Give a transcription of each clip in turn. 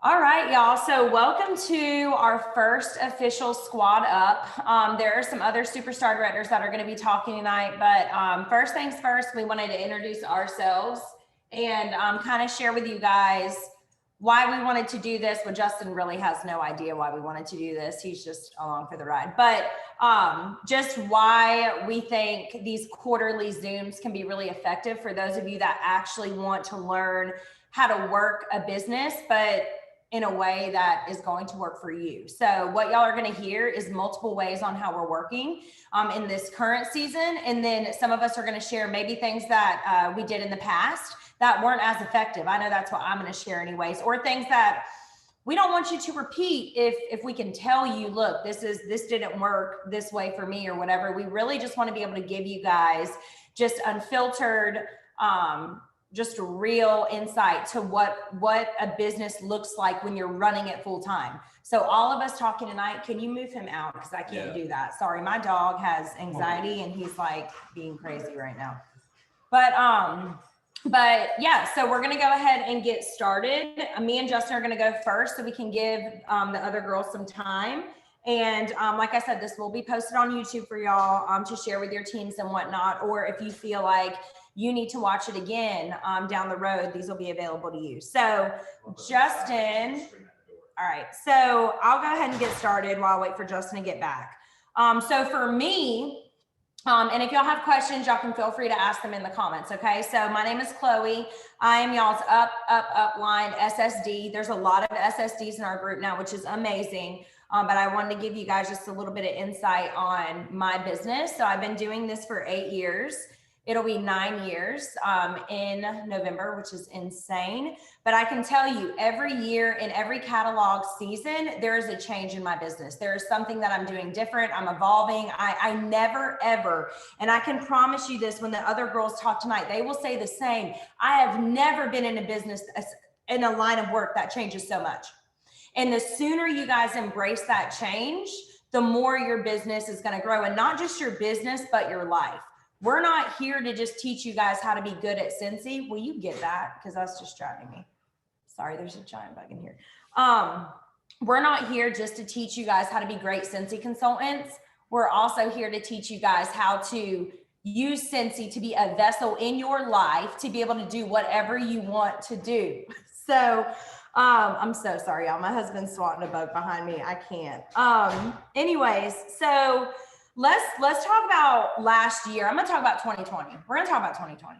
All right, y'all. So welcome to our first official squad up. There are some other superstar directors that are going to be talking tonight, but first things first, we wanted to introduce ourselves and kind of share with you guys why we wanted to do this. Well, Justin really has no idea why we wanted to do this. He's just along for the ride, but just why we think these quarterly Zooms can be really effective for those of you that actually want to learn how to work a business, but in a way that is going to work for you. So what y'all are going to hear is multiple ways on how we're working in this current season. And then some of us are going to share maybe things that we did in the past that weren't as effective. I know that's what I'm going to share anyways, or things that we don't want you to repeat if we can tell you, look, this didn't work this way for me or whatever. We really just want to be able to give you guys just unfiltered, just a real insight to what a business looks like when you're running it full time. So all of us talking tonight, can you move him out? Because I can't do that. Sorry, my dog has anxiety and he's like being crazy right now. But yeah, so we're gonna go ahead and get started. Me and Justin are gonna go first so we can give the other girls some time. And like I said, this will be posted on YouTube for y'all to share with your teams and whatnot. Or if you feel like you need to watch it again down the road, these will be available to you. So Justin, all right, so I'll go ahead and get started while I wait for Justin to get back. So for me, and if y'all have questions, y'all can feel free to ask them in the comments, okay? So my name is Chloe. I am y'all's upline SSD. There's a lot of SSDs in our group now, which is amazing. But I wanted to give you guys just a little bit of insight on my business. So I've been doing this for 8 years. It'll be 9 years in November, which is insane. But I can tell you every year in every catalog season, there is a change in my business. There is something that I'm doing different. I'm evolving. I never, ever, and I can promise you this when the other girls talk tonight, they will say the same. I have never been in a business, in a line of work that changes so much. And the sooner you guys embrace that change, the more your business is going to grow, and not just your business, but your life. We're not here to just teach you guys how to be good at Cincy. Will you get that? Because that's distracting me. Sorry, there's a giant bug in here. We're not here just to teach you guys how to be great Cincy consultants. We're also here to teach you guys how to use Cincy to be a vessel in your life to be able to do whatever you want to do. So I'm so sorry, y'all. My husband's swatting a bug behind me. I can't. Anyways, so let's talk about last year. I'm going to talk about 2020. We're going to talk about 2020.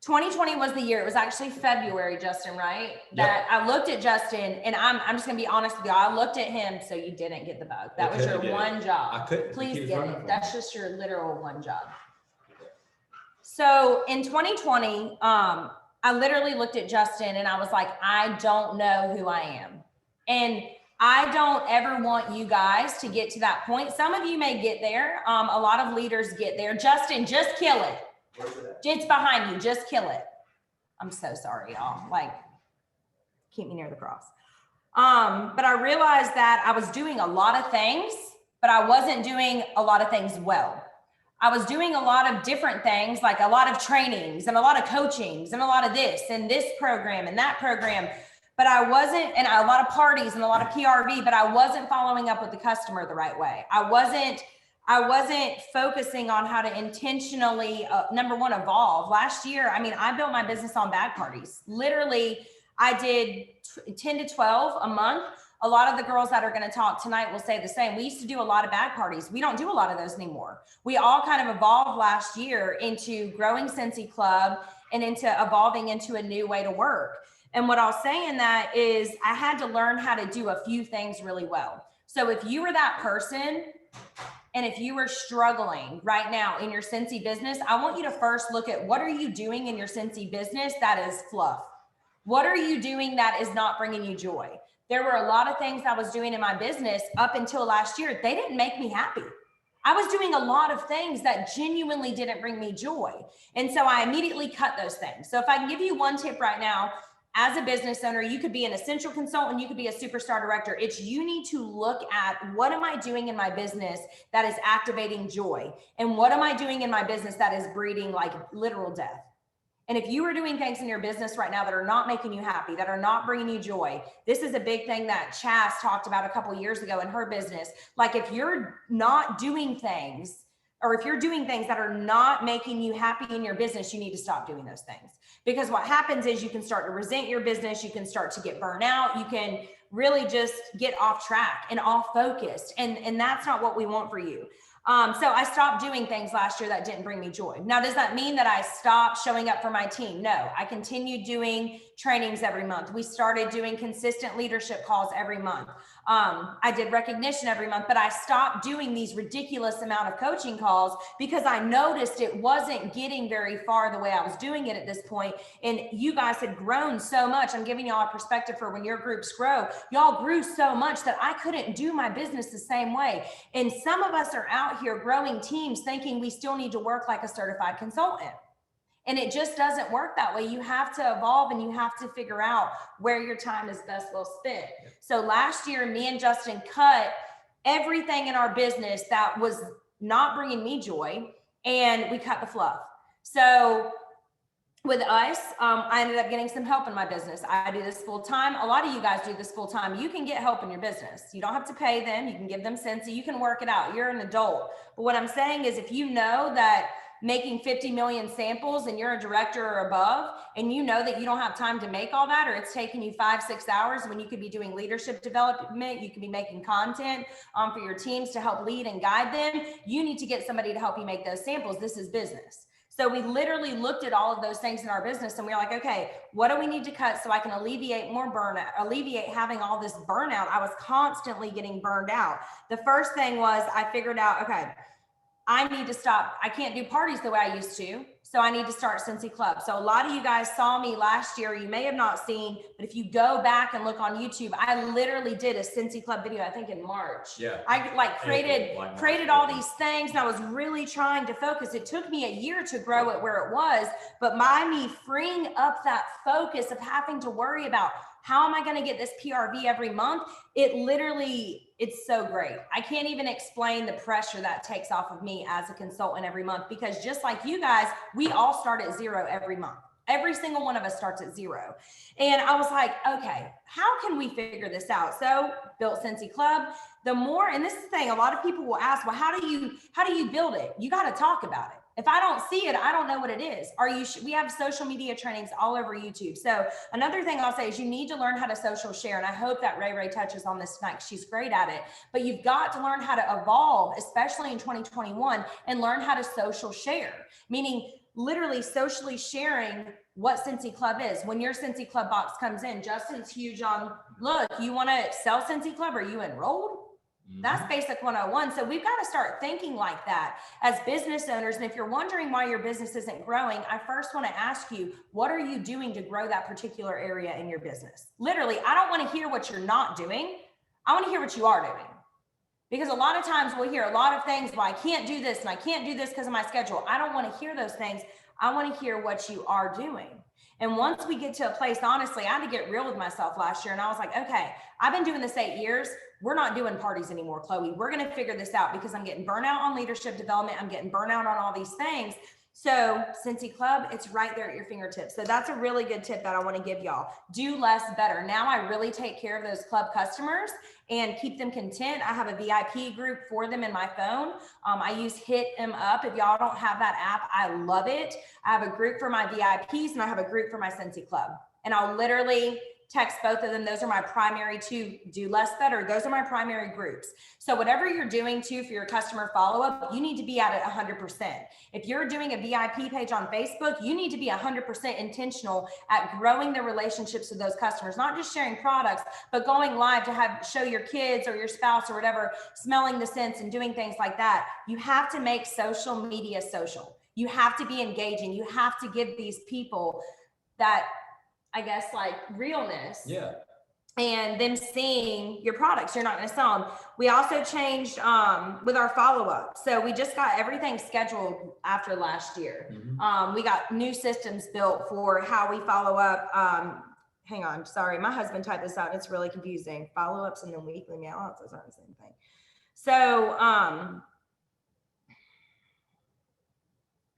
2020 was the year. It was actually February, Justin, right? Yep. That I looked at Justin, and I'm just going to be honest with you. I looked at him, so you didn't get the bug. That was your one job. I couldn't. Please get it. That's just your literal one job. So in 2020, I literally looked at Justin and I was like, I don't know who I am. And I don't ever want you guys to get to that point. Some of you may get there. A lot of leaders get there. Justin, just kill it. It's behind you. Just kill it. I'm so sorry, y'all. Like, keep me near the cross. But I realized that I was doing a lot of things, but I wasn't doing a lot of things well. I was doing a lot of different things, like a lot of trainings and a lot of coachings and a lot of this and this program and that program. But I wasn't, and a lot of parties and a lot of PRV, but I wasn't following up with the customer the right way. I wasn't focusing on how to intentionally, number one, evolve. Last year, I mean, I built my business on bag parties. Literally, I did 10 to 12 a month. A lot of the girls that are going to talk tonight will say the same. We used to do a lot of bag parties. We don't do a lot of those anymore. We all kind of evolved last year into growing Cincy Club and into evolving into a new way to work. And what I'll say in that is I had to learn how to do a few things really well. So if you were that person, and if you are struggling right now in your Cincy business, I want you to first look at what are you doing in your Cincy business that is fluff? What are you doing that is not bringing you joy? There were a lot of things I was doing in my business up until last year. They didn't make me happy. I was doing a lot of things that genuinely didn't bring me joy. And so I immediately cut those things. So if I can give you one tip right now, as a business owner, you could be an essential consultant, you could be a superstar director. It's you need to look at what am I doing in my business that is activating joy? And what am I doing in my business that is breeding like literal death? And if you are doing things in your business right now that are not making you happy, that are not bringing you joy, this is a big thing that Chas talked about a couple of years ago in her business. Like if you're not doing things, or if you're doing things that are not making you happy in your business, you need to stop doing those things. Because what happens is you can start to resent your business. You can start to get burnt out. You can really just get off track and off focused. And that's not what we want for you. So I stopped doing things last year that didn't bring me joy. Now, does that mean that I stopped showing up for my team? No, I continued doing trainings every month. We started doing consistent leadership calls every month. I did recognition every month, but I stopped doing these ridiculous amount of coaching calls because I noticed it wasn't getting very far the way I was doing it at this point. And you guys had grown so much. I'm giving y'all a perspective for when your groups grow. Y'all grew so much that I couldn't do my business the same way. And some of us are out here growing teams thinking we still need to work like a certified consultant. And it just doesn't work that way. You have to evolve and you have to figure out where your time is best well spent. So last year, me and Justin cut everything in our business that was not bringing me joy, and we cut the fluff. So with us, I ended up getting some help in my business. I do this full time. A lot of you guys do this full time. You can get help in your business. You don't have to pay them. You can give them Cincy. You can work it out. You're an adult. But what I'm saying is if you know that making 50 million samples and you're a director or above, and you know that you don't have time to make all that, or it's taking you 5-6 hours when you could be doing leadership development, you could be making content for your teams to help lead and guide them, you need to get somebody to help you make those samples. This is business. So we literally looked at all of those things in our business and we were like, okay, what do we need to cut so I can alleviate more burnout, alleviate having all this burnout? I was constantly getting burned out. The first thing was I figured out, okay, I need to stop. I can't do parties the way I used to. So I need to start Cincy Club. So a lot of you guys saw me last year. You may have not seen, but if you go back and look on YouTube, I literally did a Cincy Club video, I think in March. Yeah. I like created all these things and I was really trying to focus. It took me a year to grow it where it was, but by me freeing up that focus of having to worry about how am I going to get this PRV every month? It's so great. I can't even explain the pressure that takes off of me as a consultant every month, because just like you guys, we all start at zero every month. Every single one of us starts at zero. And I was like, okay, how can we figure this out? So built Cincy Club. And this is the thing, a lot of people will ask, well, how do you build it? You got to talk about it. If I don't see it, I don't know what it is. We have social media trainings all over YouTube. So another thing I'll say is you need to learn how to social share. And I hope that Ray touches on this tonight. She's great at it. But you've got to learn how to evolve, especially in 2021, and learn how to social share, meaning literally socially sharing what Cincy Club is. When your Cincy Club box comes in, Justin's huge on, look, you want to sell Cincy Club? Are you enrolled? That's basic 101. So we've got to start thinking like that as business owners. And if you're wondering why your business isn't growing, I first want to ask you, what are you doing to grow that particular area in your business? Literally, I don't want to hear what you're not doing. I want to hear what you are doing. Because a lot of times we'll hear a lot of things, well, I can't do this and I can't do this because of my schedule. I don't want to hear those things. I want to hear what you are doing. And once we get to a place, honestly, I had to get real with myself last year. And I was like, okay, I've been doing this 8 years. We're not doing parties anymore, Chloe. We're going to figure this out because I'm getting burnout on leadership development. I'm getting burnout on all these things. So Cincy Club, it's right there at your fingertips. So that's a really good tip that I want to give y'all. Do less better. Now I really take care of those club customers and keep them content. I have a VIP group for them in my phone. I use Hit 'em Up. If y'all don't have that app, I love it. I have a group for my VIPs and I have a group for my Cincy Club. And I'll literally text both of them. Those are my primary two. Do less better. Those are my primary groups. So whatever you're doing too for your customer follow-up, you need to be at it 100%. If you're doing a VIP page on Facebook, you need to be 100% intentional at growing the relationships with those customers, not just sharing products, but going live to show your kids or your spouse or whatever, smelling the scents and doing things like that. You have to make social media social. You have to be engaging. You have to give these people that, I guess, like realness. Yeah. And them seeing your products. You're not going to sell them. We also changed with our follow-up. So we just got everything scheduled after last year. We got new systems built for how we follow up. Hang on. Sorry. My husband typed this out. It's really confusing. Follow-ups and then weekly mail-outs. Those aren't the same thing. So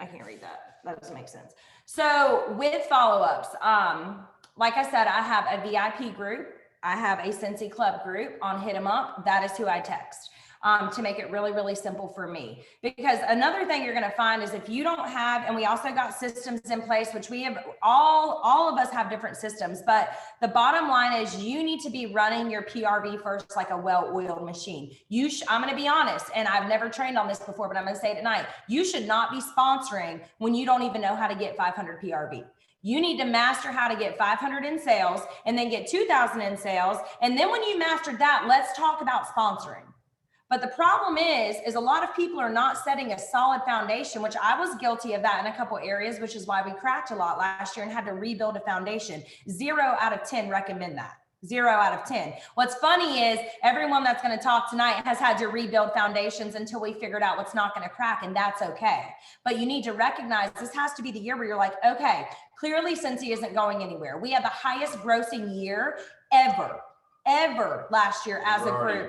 I can't read that. That doesn't make sense. So with follow-ups, like I said, I have a VIP group. I have a Cincy Club group on Hit 'em Up. That is who I text. To make it really, really simple for me. Because another thing you're going to find is if you don't have, and we also got systems in place, which we have, all of us have different systems, but the bottom line is you need to be running your PRV first like a well-oiled machine. I'm going to be honest, and I've never trained on this before, but I'm going to say it tonight. You should not be sponsoring when you don't even know how to get 500 PRV. You need to master how to get 500 in sales and then get 2,000 in sales. And then when you mastered that, let's talk about sponsoring. But the problem is a lot of people are not setting a solid foundation, which I was guilty of that in a couple areas, which is why we cracked a lot last year and had to rebuild a foundation. 0 out of 10 recommend that. 0 out of 10. What's funny is everyone that's going to talk tonight has had to rebuild foundations until we figured out what's not going to crack, and that's okay. But you need to recognize this has to be the year where you're like, okay, clearly Cincy isn't going anywhere. We had the highest grossing year ever last year as a group.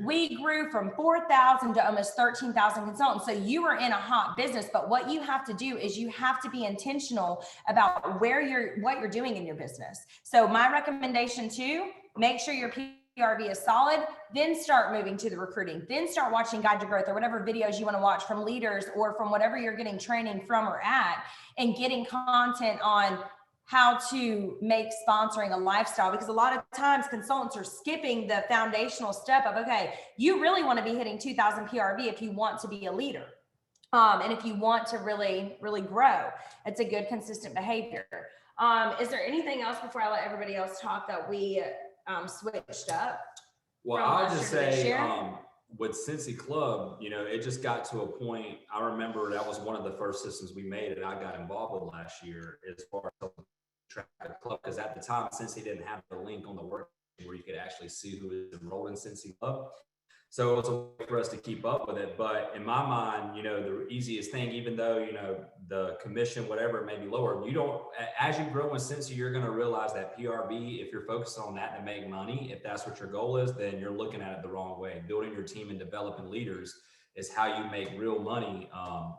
We grew from 4,000 to almost 13,000 consultants. So you are in a hot business, but what you have to do is you have to be intentional about what you're doing in your business. So my recommendation too, make sure your PRV is solid, then start moving to the recruiting, then start watching Guide to Growth or whatever videos you want to watch from leaders or from whatever you're getting training from or at, and getting content on how to make sponsoring a lifestyle, because a lot of times consultants are skipping the foundational step of, okay, you really want to be hitting 2,000 PRV if you want to be a leader. And if you want to really, really grow, it's a good, consistent behavior. Is there anything else before I let everybody else talk that we switched up? Well, I'll just say, with Cincy Club, it just got to a point. I remember that was one of the first systems we made and I got involved with last year as far as track the club, because at the time Cincy didn't have the link on the work where you could actually see who is enrolled in Cincy Club. So it was a way for us to keep up with it. But in my mind, the easiest thing, even though, the commission, whatever, it may be lower, as you grow in Cincy, you're going to realize that PRV, if you're focused on that to make money, if that's what your goal is, then you're looking at it the wrong way. Building your team and developing leaders is how you make real money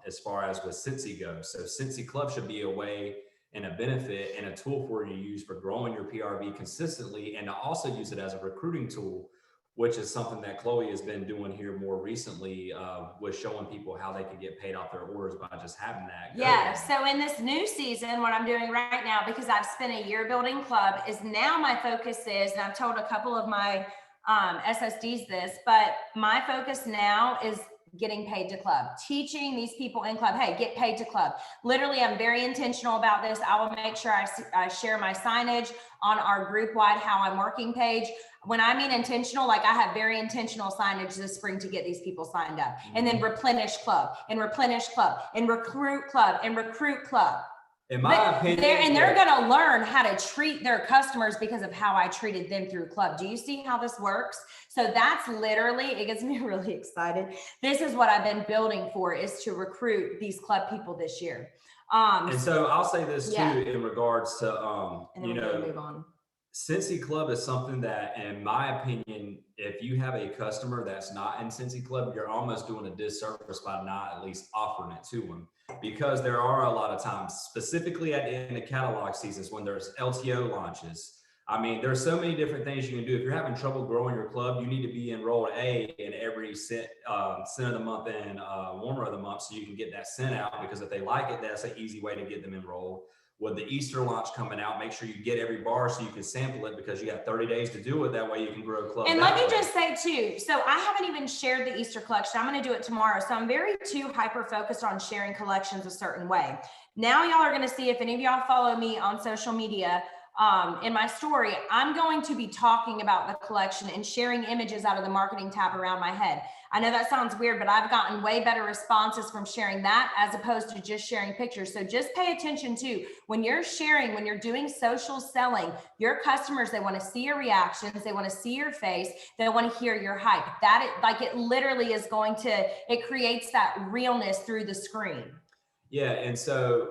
as far as with Cincy goes. So Cincy Club should be a way and a benefit and a tool for you to use for growing your PRV consistently, and to also use it as a recruiting tool, which is something that Chloe has been doing here more recently with showing people how they can get paid off their orders by just having that. Yeah, so in this new season, what I'm doing right now, because I've spent a year building club, is now my focus is, and I've told a couple of my SSDs this, but my focus now is getting paid to club, teaching these people in club, hey, get paid to club. Literally, I'm very intentional about this. I will make sure I share my signage on our group wide How I'm Working page. When I mean intentional, like I have very intentional signage this spring to get these people signed up, and then replenish club and replenish club and recruit club and recruit club. In my opinion, they're going to learn how to treat their customers because of how I treated them through club. Do you see how this works? So that's literally, it gets me really excited. This is what I've been building for, is to recruit these club people this year. And so I'll say this too, in regards to, move on. Cincy Club is something that, in my opinion, if you have a customer that's not in Cincy Club, you're almost doing a disservice by not at least offering it to them. Because there are a lot of times, specifically at the end of catalog seasons, when there's LTO launches. I mean, there's so many different things you can do. If you're having trouble growing your club, you need to be enrolled in every cent of the month and warmer of the month, so you can get that cent out, because if they like it, that's an easy way to get them enrolled. With the Easter launch coming out, make sure you get every bar so you can sample it, because you got 30 days to do it. That way you can grow a club. And let me just say too, so I haven't even shared the Easter collection. I'm going to do it tomorrow. So I'm very too hyper focused on sharing collections a certain way. Now y'all are going to see, if any of y'all follow me on social media, in my story, I'm going to be talking about the collection and sharing images out of the marketing tab around my head. I know that sounds weird, but I've gotten way better responses from sharing that as opposed to just sharing pictures. So just pay attention to when you're sharing, when you're doing social selling, your customers, they want to see your reactions. They want to see your face. They want to hear your hype. It literally is it creates that realness through the screen. Yeah. And so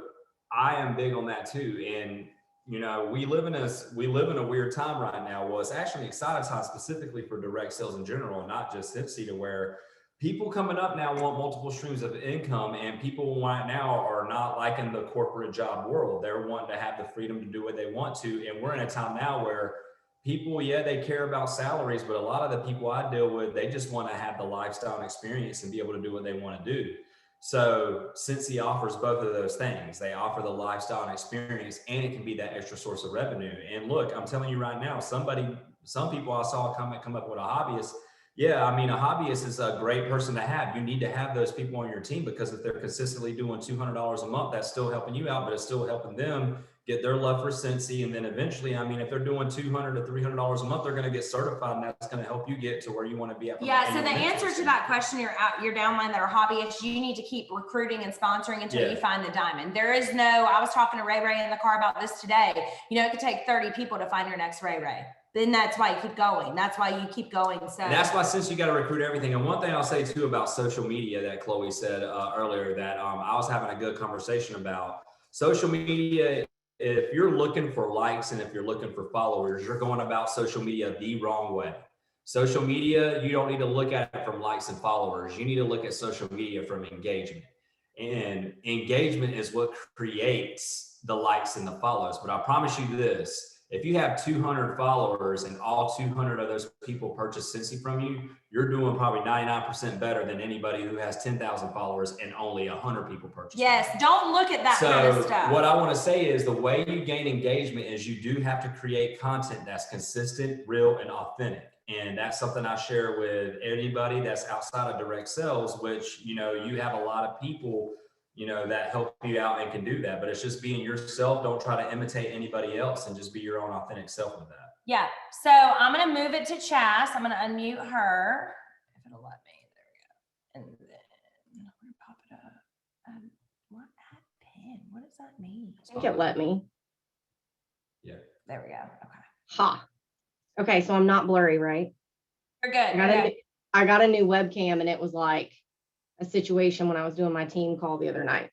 I am big on that too. And we live in a weird time right now. Well, it's actually an exciting time specifically for direct sales in general, and not just Cincy, to where people coming up now want multiple streams of income, and people right now are not liking the corporate job world. They're wanting to have the freedom to do what they want to. And we're in a time now where people, yeah, they care about salaries, but a lot of the people I deal with, they just want to have the lifestyle and experience and be able to do what they want to do. So Cincy offers both of those things. They offer the lifestyle and experience, and it can be that extra source of revenue. And look, I'm telling you right now, some people I saw come up with a hobbyist. Yeah, I mean, a hobbyist is a great person to have. You need to have those people on your team, because if they're consistently doing $200 a month, that's still helping you out, but it's still helping them get their love for Cincy. And then eventually, I mean, if they're doing $200 to $300 a month, they're going to get certified, and that's going to help you get to where you want to be at. Yeah. So the answer to that question, your downline that are hobbyists, you need to keep recruiting and sponsoring until you find the diamond. There is no, I was talking to Ray in the car about this today. You know, it could take 30 people to find your next Ray. Then that's why you keep going. That's why you keep going. So that's why, since you got to recruit everything. And one thing I'll say too about social media that Chloe said earlier, that I was having a good conversation about social media. If you're looking for likes and if you're looking for followers, you're going about social media the wrong way. Social media, you don't need to look at it from likes and followers. You need to look at social media from engagement. And engagement is what creates the likes and the follows. But I promise you this, if you have 200 followers and all 200 of those people purchase Cincy from you, you're doing probably 99% better than anybody who has 10,000 followers and only 100 people purchase. Yes, don't look at that kind of stuff. What I want to say is the way you gain engagement is you do have to create content that's consistent, real, and authentic. And that's something I share with anybody that's outside of direct sales, which, you know, you have a lot of people, you know, that help you out and can do that, but it's just being yourself. Don't try to imitate anybody else, and just be your own authentic self with that. Yeah. So I'm going to move it to Chas. I'm going to unmute her. If it'll let me. There we go. And then I'm going to pop it up. What add pin? What does that mean? I think it let me. Yeah. There we go. Okay. Ha. Okay. So I'm not blurry, right? You're good. I got a new webcam, and it was like a situation when I was doing my team call the other night.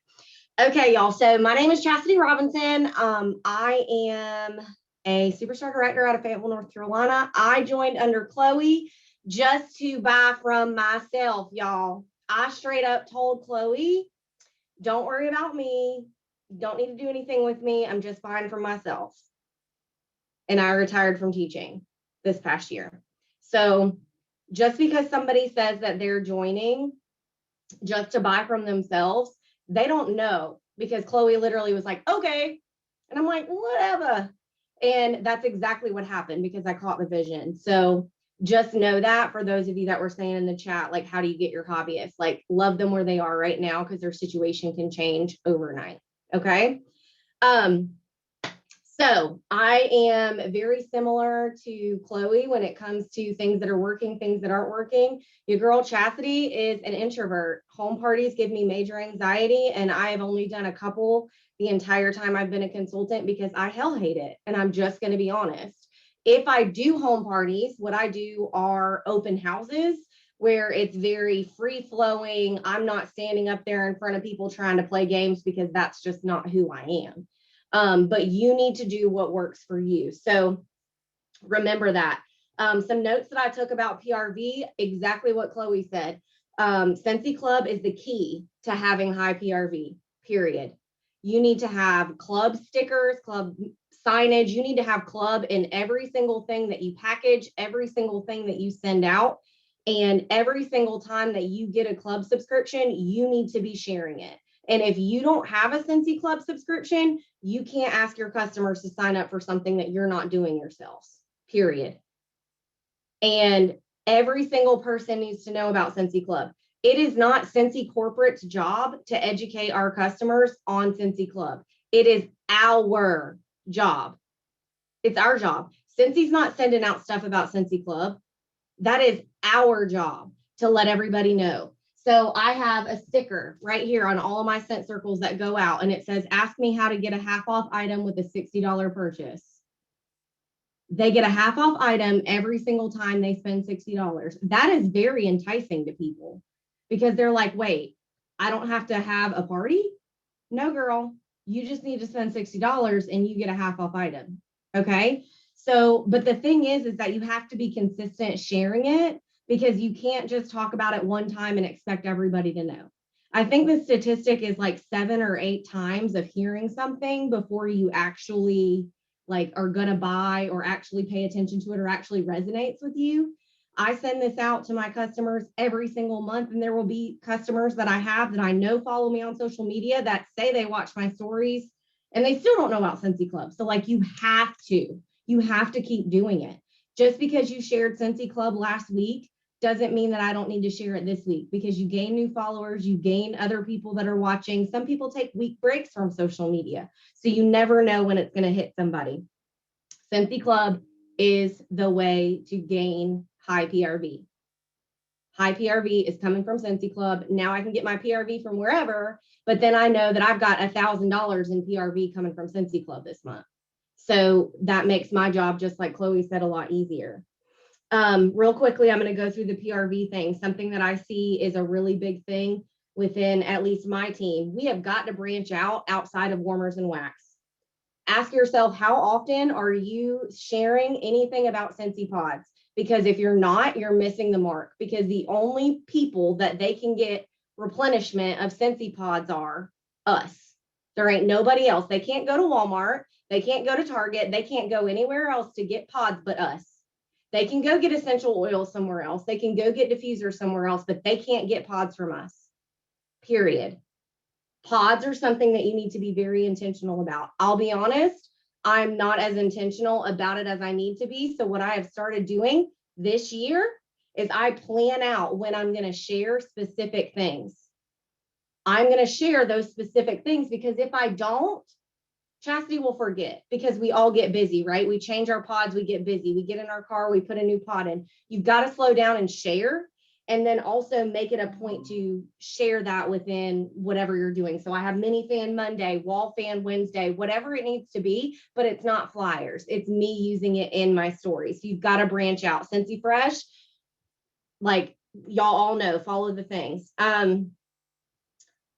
Okay, y'all. So my name is Chasity Robinson. I am a superstar director out of Fayetteville, North Carolina. I joined under Chloe just to buy from myself, y'all. I straight up told Chloe, don't worry about me. Don't need to do anything with me. I'm just buying from myself. And I retired from teaching this past year. So just because somebody says that they're joining just to buy from themselves, they don't know, because Chloe literally was like, okay. And I'm like, whatever. And that's exactly what happened, because I caught the vision. So just know that, for those of you that were saying in the chat, like, how do you get your hobbyists? Like, love them where they are right now, because their situation can change overnight. Okay. So I am very similar to Chloe when it comes to things that are working, things that aren't working. Your girl Chasity is an introvert. Home parties give me major anxiety, and I have only done a couple the entire time I've been a consultant, because I hell hate it. And I'm just going to be honest. If I do home parties, what I do are open houses where it's very free flowing. I'm not standing up there in front of people trying to play games, because that's just not who I am. But you need to do what works for you. So remember that. Some notes that I took about PRV, exactly what Chloe said. Cincy Club is the key to having high PRV, period. You need to have club stickers, club signage. You need to have club in every single thing that you package, every single thing that you send out. And every single time that you get a club subscription, you need to be sharing it. And if you don't have a Cincy Club subscription, you can't ask your customers to sign up for something that you're not doing yourselves, period. And every single person needs to know about Cincy Club. It is not Cincy Corporate's job to educate our customers on Cincy Club. It is our job. It's our job. Cincy's not sending out stuff about Cincy Club. That is our job to let everybody know. So I have a sticker right here on all of my scent circles that go out, and it says, ask me how to get a half off item with a $60 purchase. They get a half off item every single time they spend $60. That is very enticing to people, because they're like, wait, I don't have to have a party? No, girl, you just need to spend $60 and you get a half off item. Okay. So, but the thing is that you have to be consistent sharing it, because you can't just talk about it one time and expect everybody to know. I think the statistic is like 7 or 8 times of hearing something before you actually like are going to buy or actually pay attention to it or actually resonates with you. I send this out to my customers every single month, and there will be customers that I have that I know follow me on social media that say they watch my stories and they still don't know about Scentsy Club. So like you have to keep doing it. Just because you shared Scentsy Club last week doesn't mean that I don't need to share it this week, because you gain new followers, you gain other people that are watching. Some people take week breaks from social media, so you never know when it's going to hit somebody. Scentsy Club is the way to gain high PRV. High PRV is coming from Scentsy Club. Now I can get my PRV from wherever, but then I know that I've got $1,000 in PRV coming from Scentsy Club this month. So that makes my job, just like Chloe said, a lot easier. Real quickly, I'm going to go through the PRV thing. Something that I see is a really big thing within at least my team. We have got to branch out outside of warmers and wax. Ask yourself, how often are you sharing anything about Scentsy Pods? Because if you're not, you're missing the mark, because the only people that they can get replenishment of Scentsy Pods are us. There ain't nobody else. They can't go to Walmart. They can't go to Target. They can't go anywhere else to get pods but us. They can go get essential oil somewhere else. They can go get diffusers somewhere else, but they can't get pods from us, period. Pods are something that you need to be very intentional about. I'll be honest, I'm not as intentional about it as I need to be. So what I have started doing this year is I plan out when I'm going to share specific things. I'm going to share those specific things, because if I don't, Chastity will forget, because we all get busy, right? We change our pods, we get busy, we get in our car, we put a new pod in. You've got to slow down and share, and then also make it a point to share that within whatever you're doing. So I have mini fan Monday, wall fan Wednesday, whatever it needs to be, but it's not flyers. It's me using it in my stories. So you've got to branch out. Scentsy Fresh, like y'all all know, follow the things.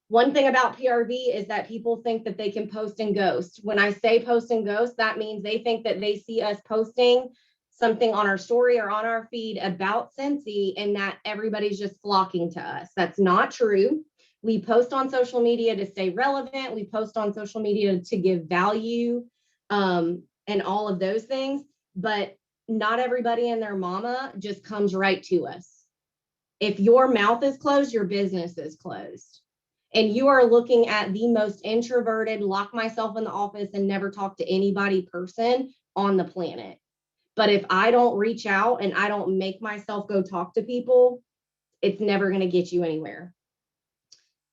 One thing about PRV is that people think that they can post and ghost. When I say post and ghost, that means they think that they see us posting something on our story or on our feed about Scentsy and that everybody's just flocking to us. That's not true. We post on social media to stay relevant. We post on social media to give value, and all of those things. But not everybody and their mama just comes right to us. If your mouth is closed, your business is closed. And you are looking at the most introverted, lock myself in the office and never talk to anybody person on the planet. But if I don't reach out and I don't make myself go talk to people, it's never going to get you anywhere.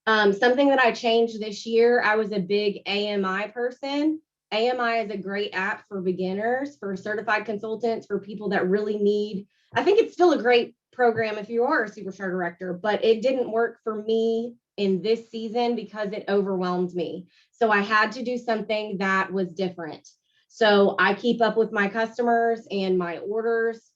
Something that I changed this year, I was a big AMI person. AMI is a great app for beginners, for certified consultants, for people that really need. I think it's still a great program if you are a superstar director, but it didn't work for me in this season because it overwhelmed me. So I had to do something that was different. So I keep up with my customers and my orders,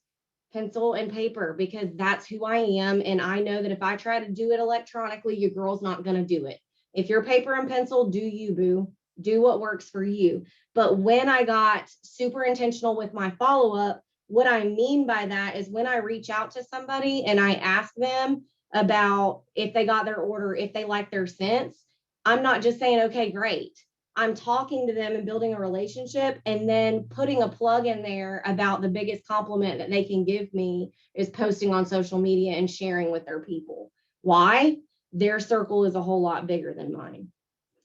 pencil and paper, because that's who I am. And I know that if I try to do it electronically, your girl's not going to do it. If you're paper and pencil, do you, boo. Do what works for you. But when I got super intentional with my follow-up, what I mean by that is when I reach out to somebody and I ask them about if they got their order, if they like their scents, I'm not just saying, okay, great. I'm talking to them and building a relationship, and then putting a plug in there about the biggest compliment that they can give me is posting on social media and sharing with their people. Why? Their circle is a whole lot bigger than mine.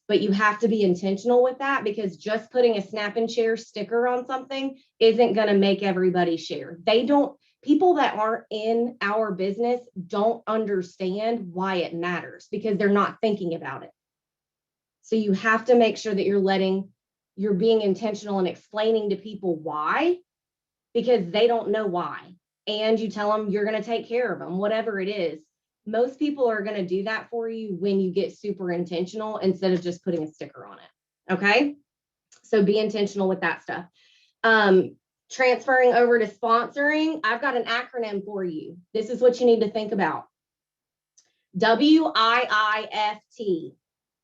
But you have to be intentional with that, because just putting a snap and share sticker on something isn't going to make everybody share. People that aren't in our business don't understand why it matters, because they're not thinking about it. So you have to make sure that you're being intentional and explaining to people why, because they don't know why. And you tell them you're going to take care of them, whatever it is. Most people are going to do that for you when you get super intentional instead of just putting a sticker on it. Okay. So be intentional with that stuff. Transferring over to sponsoring, I've got an acronym for you. This is what you need to think about. WIIFT.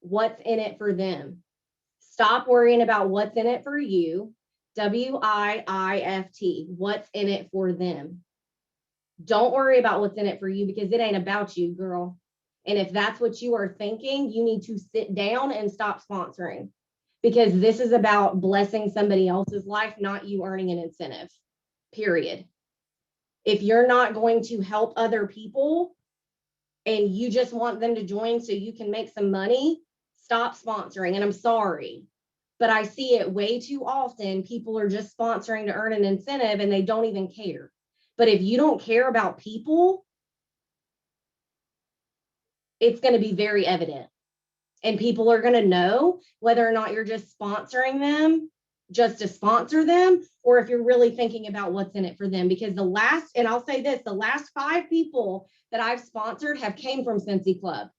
What's in it for them? Stop worrying about what's in it for you. WIIFT. What's in it for them? Don't worry about what's in it for you, because it ain't about you, girl. And if that's what you are thinking, you need to sit down and stop sponsoring, because this is about blessing somebody else's life, not you earning an incentive, period. If you're not going to help other people and you just want them to join so you can make some money, stop sponsoring. And I'm sorry, but I see it way too often. People are just sponsoring to earn an incentive and they don't even care. But if you don't care about people, it's going to be very evident. And people are going to know whether or not you're just sponsoring them just to sponsor them, or if you're really thinking about what's in it for them. Because and I'll say this, the last 5 people that I've sponsored have came from Cincy Club.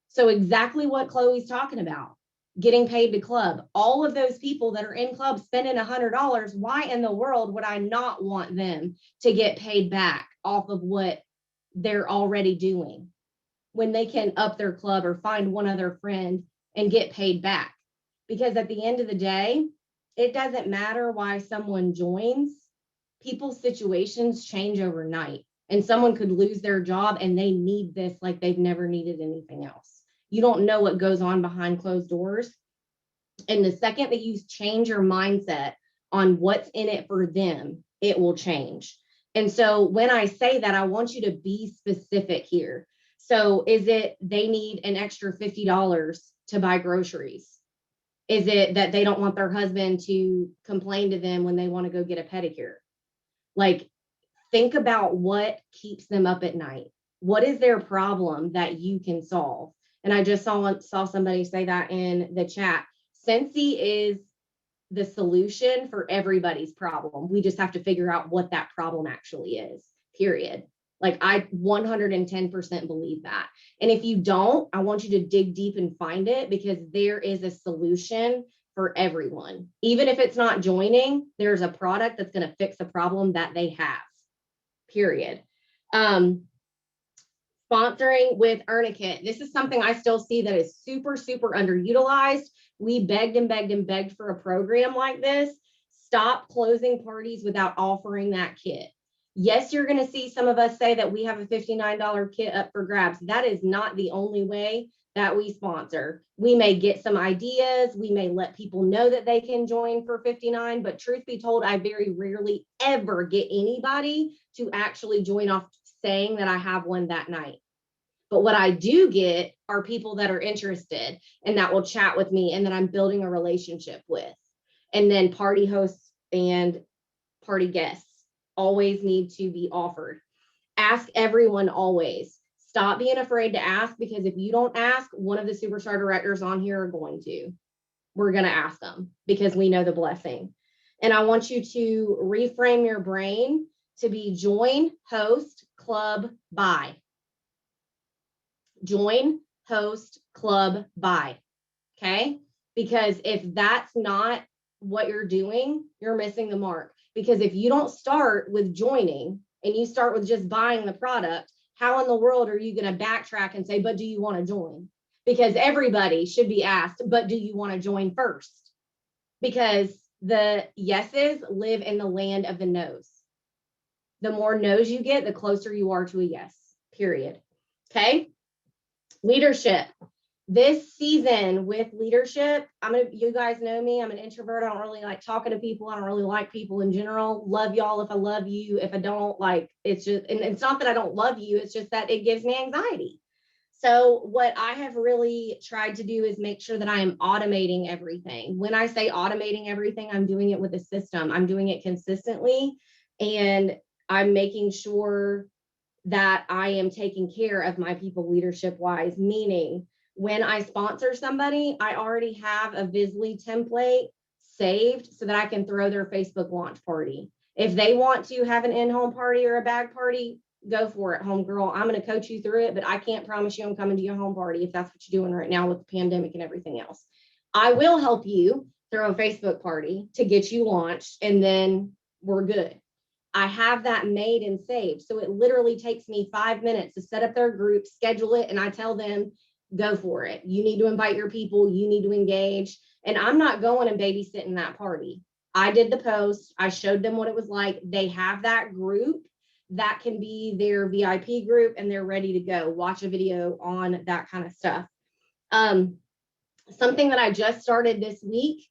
So exactly what Chloe's talking about, getting paid to club. All of those people that are in club spending $100, why in the world would I not want them to get paid back off of what they're already doing, when they can up their club or find one other friend and get paid back? Because at the end of the day, it doesn't matter why someone joins. People's situations change overnight, and someone could lose their job and they need this like they've never needed anything else. You don't know what goes on behind closed doors. And the second that you change your mindset on what's in it for them, it will change. And so when I say that, I want you to be specific here. So is it they need an extra $50 to buy groceries? Is it that they don't want their husband to complain to them when they want to go get a pedicure? Like, think about what keeps them up at night. What is their problem that you can solve? And I just saw somebody say that in the chat. Cincy is the solution for everybody's problem. We just have to figure out what that problem actually is, period. Like, I 110% believe that. And if you don't, I want you to dig deep and find it, because there is a solution for everyone. Even if it's not joining, there's a product that's going to fix a problem that they have, period. Sponsoring with Ernicat. This is something I still see that is super, super underutilized. We begged and begged and begged for a program like this. Stop closing parties without offering that kit. Yes, you're going to see some of us say that we have a $59 kit up for grabs. That is not the only way that we sponsor. We may get some ideas. We may let people know that they can join for $59, but truth be told, I very rarely ever get anybody to actually join off saying that I have one that night. But what I do get are people that are interested and that will chat with me and that I'm building a relationship with. And then party hosts and party guests always need to be offered. Ask everyone always. Stop being afraid to ask, because if you don't ask, one of the superstar directors on here are going to. We're going to ask them because we know the blessing. And I want you to reframe your brain to be join, host, club, buy. Join, host, club, buy. Okay? Because if that's not what you're doing, you're missing the mark. Because if you don't start with joining and you start with just buying the product, how in the world are you going to backtrack and say, but do you want to join? Because everybody should be asked, but do you want to join first? Because the yeses live in the land of the no's. The more no's you get, the closer you are to a yes, period. Okay? Leadership. This season with leadership, you guys know me, I'm an introvert. I don't really like talking to people. I don't really like people in general. Love y'all if I love you. If I don't, like, it's just, and it's not that I don't love you, it's just that it gives me anxiety. So what I have really tried to do is make sure that I am automating everything. When I say automating everything, I'm doing it with a system. I'm doing it consistently, and I'm making sure that I am taking care of my people leadership wise, meaning when I sponsor somebody, I already have a Visly template saved so that I can throw their Facebook launch party. If they want to have an in-home party or a bag party, go for it, homegirl. I'm going to coach you through it, but I can't promise you I'm coming to your home party if that's what you're doing right now with the pandemic and everything else. I will help you throw a Facebook party to get you launched, and then we're good. I have that made and saved. So it literally takes me 5 minutes to set up their group, schedule it, and I tell them, go for it. You need to invite your people. You need to engage. And I'm not going and babysitting that party. I did the post. I showed them what it was like. They have that group. that can be their VIP group and they're ready to go watch a video on that kind of stuff. Something that I just started this week,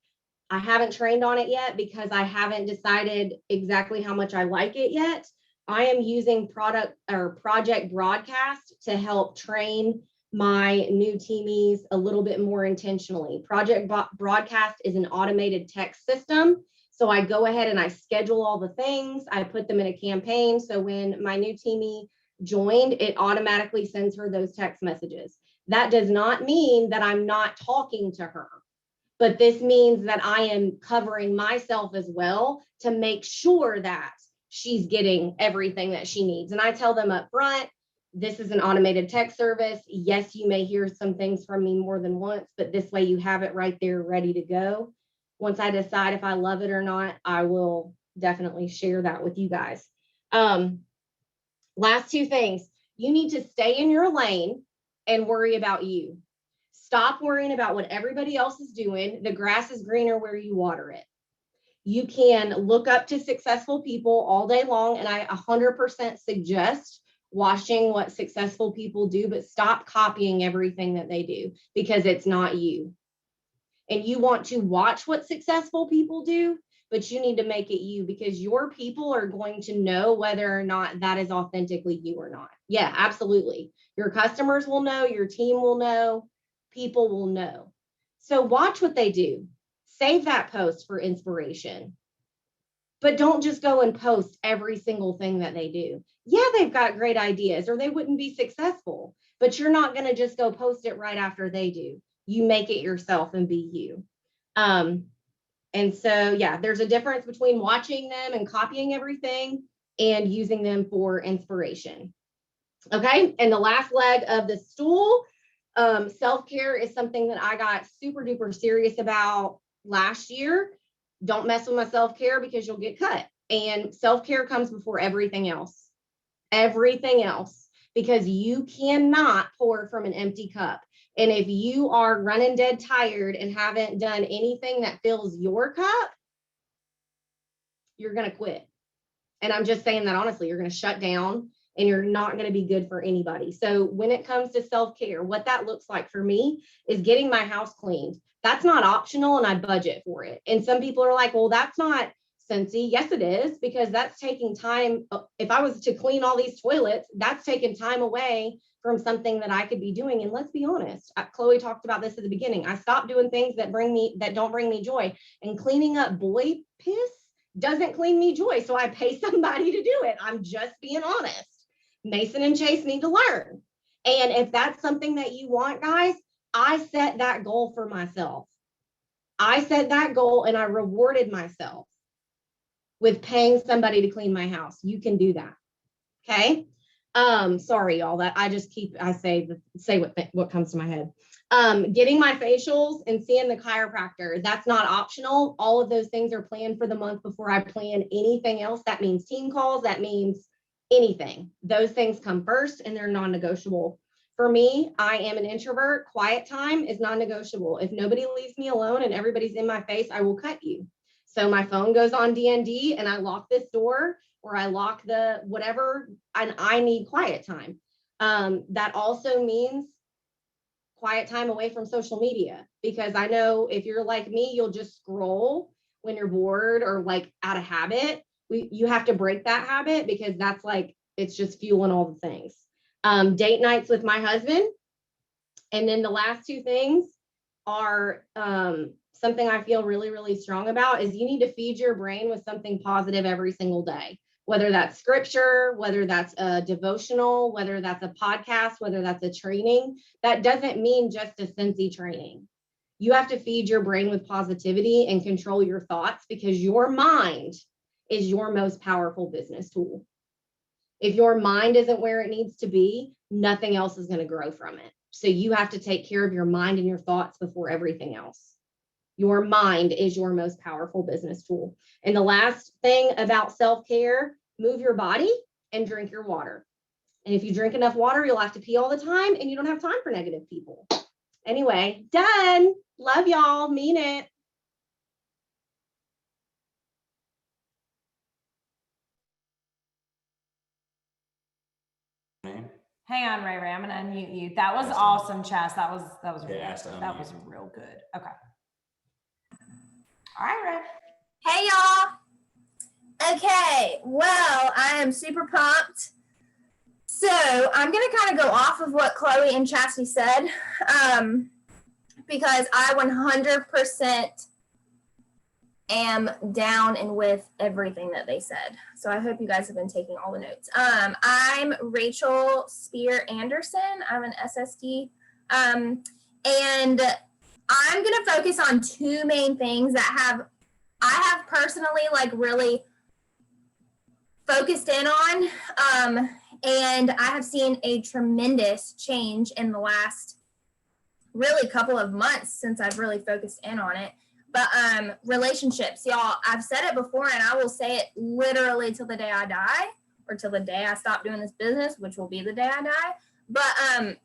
I haven't trained on it yet because I haven't decided exactly how much I like it yet. I am using Project Broadcast to help train my new teamies a little bit more intentionally. Project Broadcast is an automated text system. So I go ahead and I schedule all the things. I put them in a campaign. So when my new teamie joined, it automatically sends her those text messages. That does not mean that I'm not talking to her, but this means that I am covering myself as well to make sure that she's getting everything that she needs. And I tell them up front, this is an automated text service. Yes, you may hear some things from me more than once, but this way you have it right there ready to go. Once I decide if I love it or not, I will definitely share that with you guys. Last two things, you need to stay in your lane and worry about you. Stop worrying about what everybody else is doing. The grass is greener where you water it. You can look up to successful people all day long, and I 100% suggest watching what successful people do, but stop copying everything that they do because it's not you. And you want to watch what successful people do, but you need to make it you because your people are going to know whether or not that is authentically you or not. Yeah, absolutely. Your customers will know, your team will know, people will know. So watch what they do. Save that post for inspiration. But don't just go and post every single thing that they do. Yeah, they've got great ideas or they wouldn't be successful, but you're not going to just go post it right after they do. You make it yourself and be you. And so, yeah, there's a difference between watching them and copying everything and using them for inspiration. Okay. And the last leg of the stool, self-care is something that I got super duper serious about last year. Don't mess with my self-care because you'll get cut. And self-care comes before everything else, because you cannot pour from an empty cup. And if you are running dead tired and haven't done anything that fills your cup, you're going to quit. And I'm just saying that honestly, you're going to shut down and you're not going to be good for anybody. So when it comes to self-care, what that looks like for me is getting my house cleaned. That's not optional and I budget for it. And some people are like, well, that's not Cincy. Yes, it is, because that's taking time. If I was to clean all these toilets, that's taking time away from something that I could be doing. And let's be honest, Chloe talked about this at the beginning. I stopped doing things that don't bring me joy, and cleaning up boy piss doesn't clean me joy. So I pay somebody to do it. I'm just being honest. Mason and Chase need to learn. And if that's something that you want, guys, I set that goal for myself. I set that goal and I rewarded myself with paying somebody to clean my house. You can do that. Okay. Sorry, y'all, that I say what comes to my head. Getting my facials and seeing the chiropractor, that's not optional. All of those things are planned for the month before I plan anything else. That means team calls. That means anything. Those things come first and they're non-negotiable. For me, I am an introvert. Quiet time is non-negotiable. If nobody leaves me alone and everybody's in my face, I will cut you. So my phone goes on DND and I lock this door, or I lock the whatever, and I need quiet time. That also means quiet time away from social media, because I know if you're like me, you'll just scroll when you're bored or like out of habit. You have to break that habit, because that's like, it's just fueling all the things. Date nights with my husband. And then the last two things are something I feel really, really strong about is you need to feed your brain with something positive every single day, whether that's scripture, whether that's a devotional, whether that's a podcast, whether that's a training. That doesn't mean just a Cincy training. You have to feed your brain with positivity and control your thoughts, because your mind is your most powerful business tool. If your mind isn't where it needs to be, nothing else is going to grow from it. So you have to take care of your mind and your thoughts before everything else. Your mind is your most powerful business tool. And the last thing about self-care, move your body and drink your water. And if you drink enough water, you'll have to pee all the time and you don't have time for negative people. Anyway, done. Love y'all. Mean it. Hang on, Ray Ray. I'm gonna unmute you. That was awesome, Chas. That was real good. Okay. All right, Ray. Hey y'all. Okay, well, I am super pumped. So I'm gonna kind of go off of what Chloe and Chastity said, because I 100% am down and with everything that they said. So I hope you guys have been taking all the notes. I'm Rachelle Speer Anderson. I'm an SSD. And I'm going to focus on two main things that I have personally like really focused in on. And I have seen a tremendous change in the last really couple of months since I've really focused in on it. But relationships, y'all, I've said it before and I will say it literally till the day I die or till the day I stop doing this business, which will be the day I die. But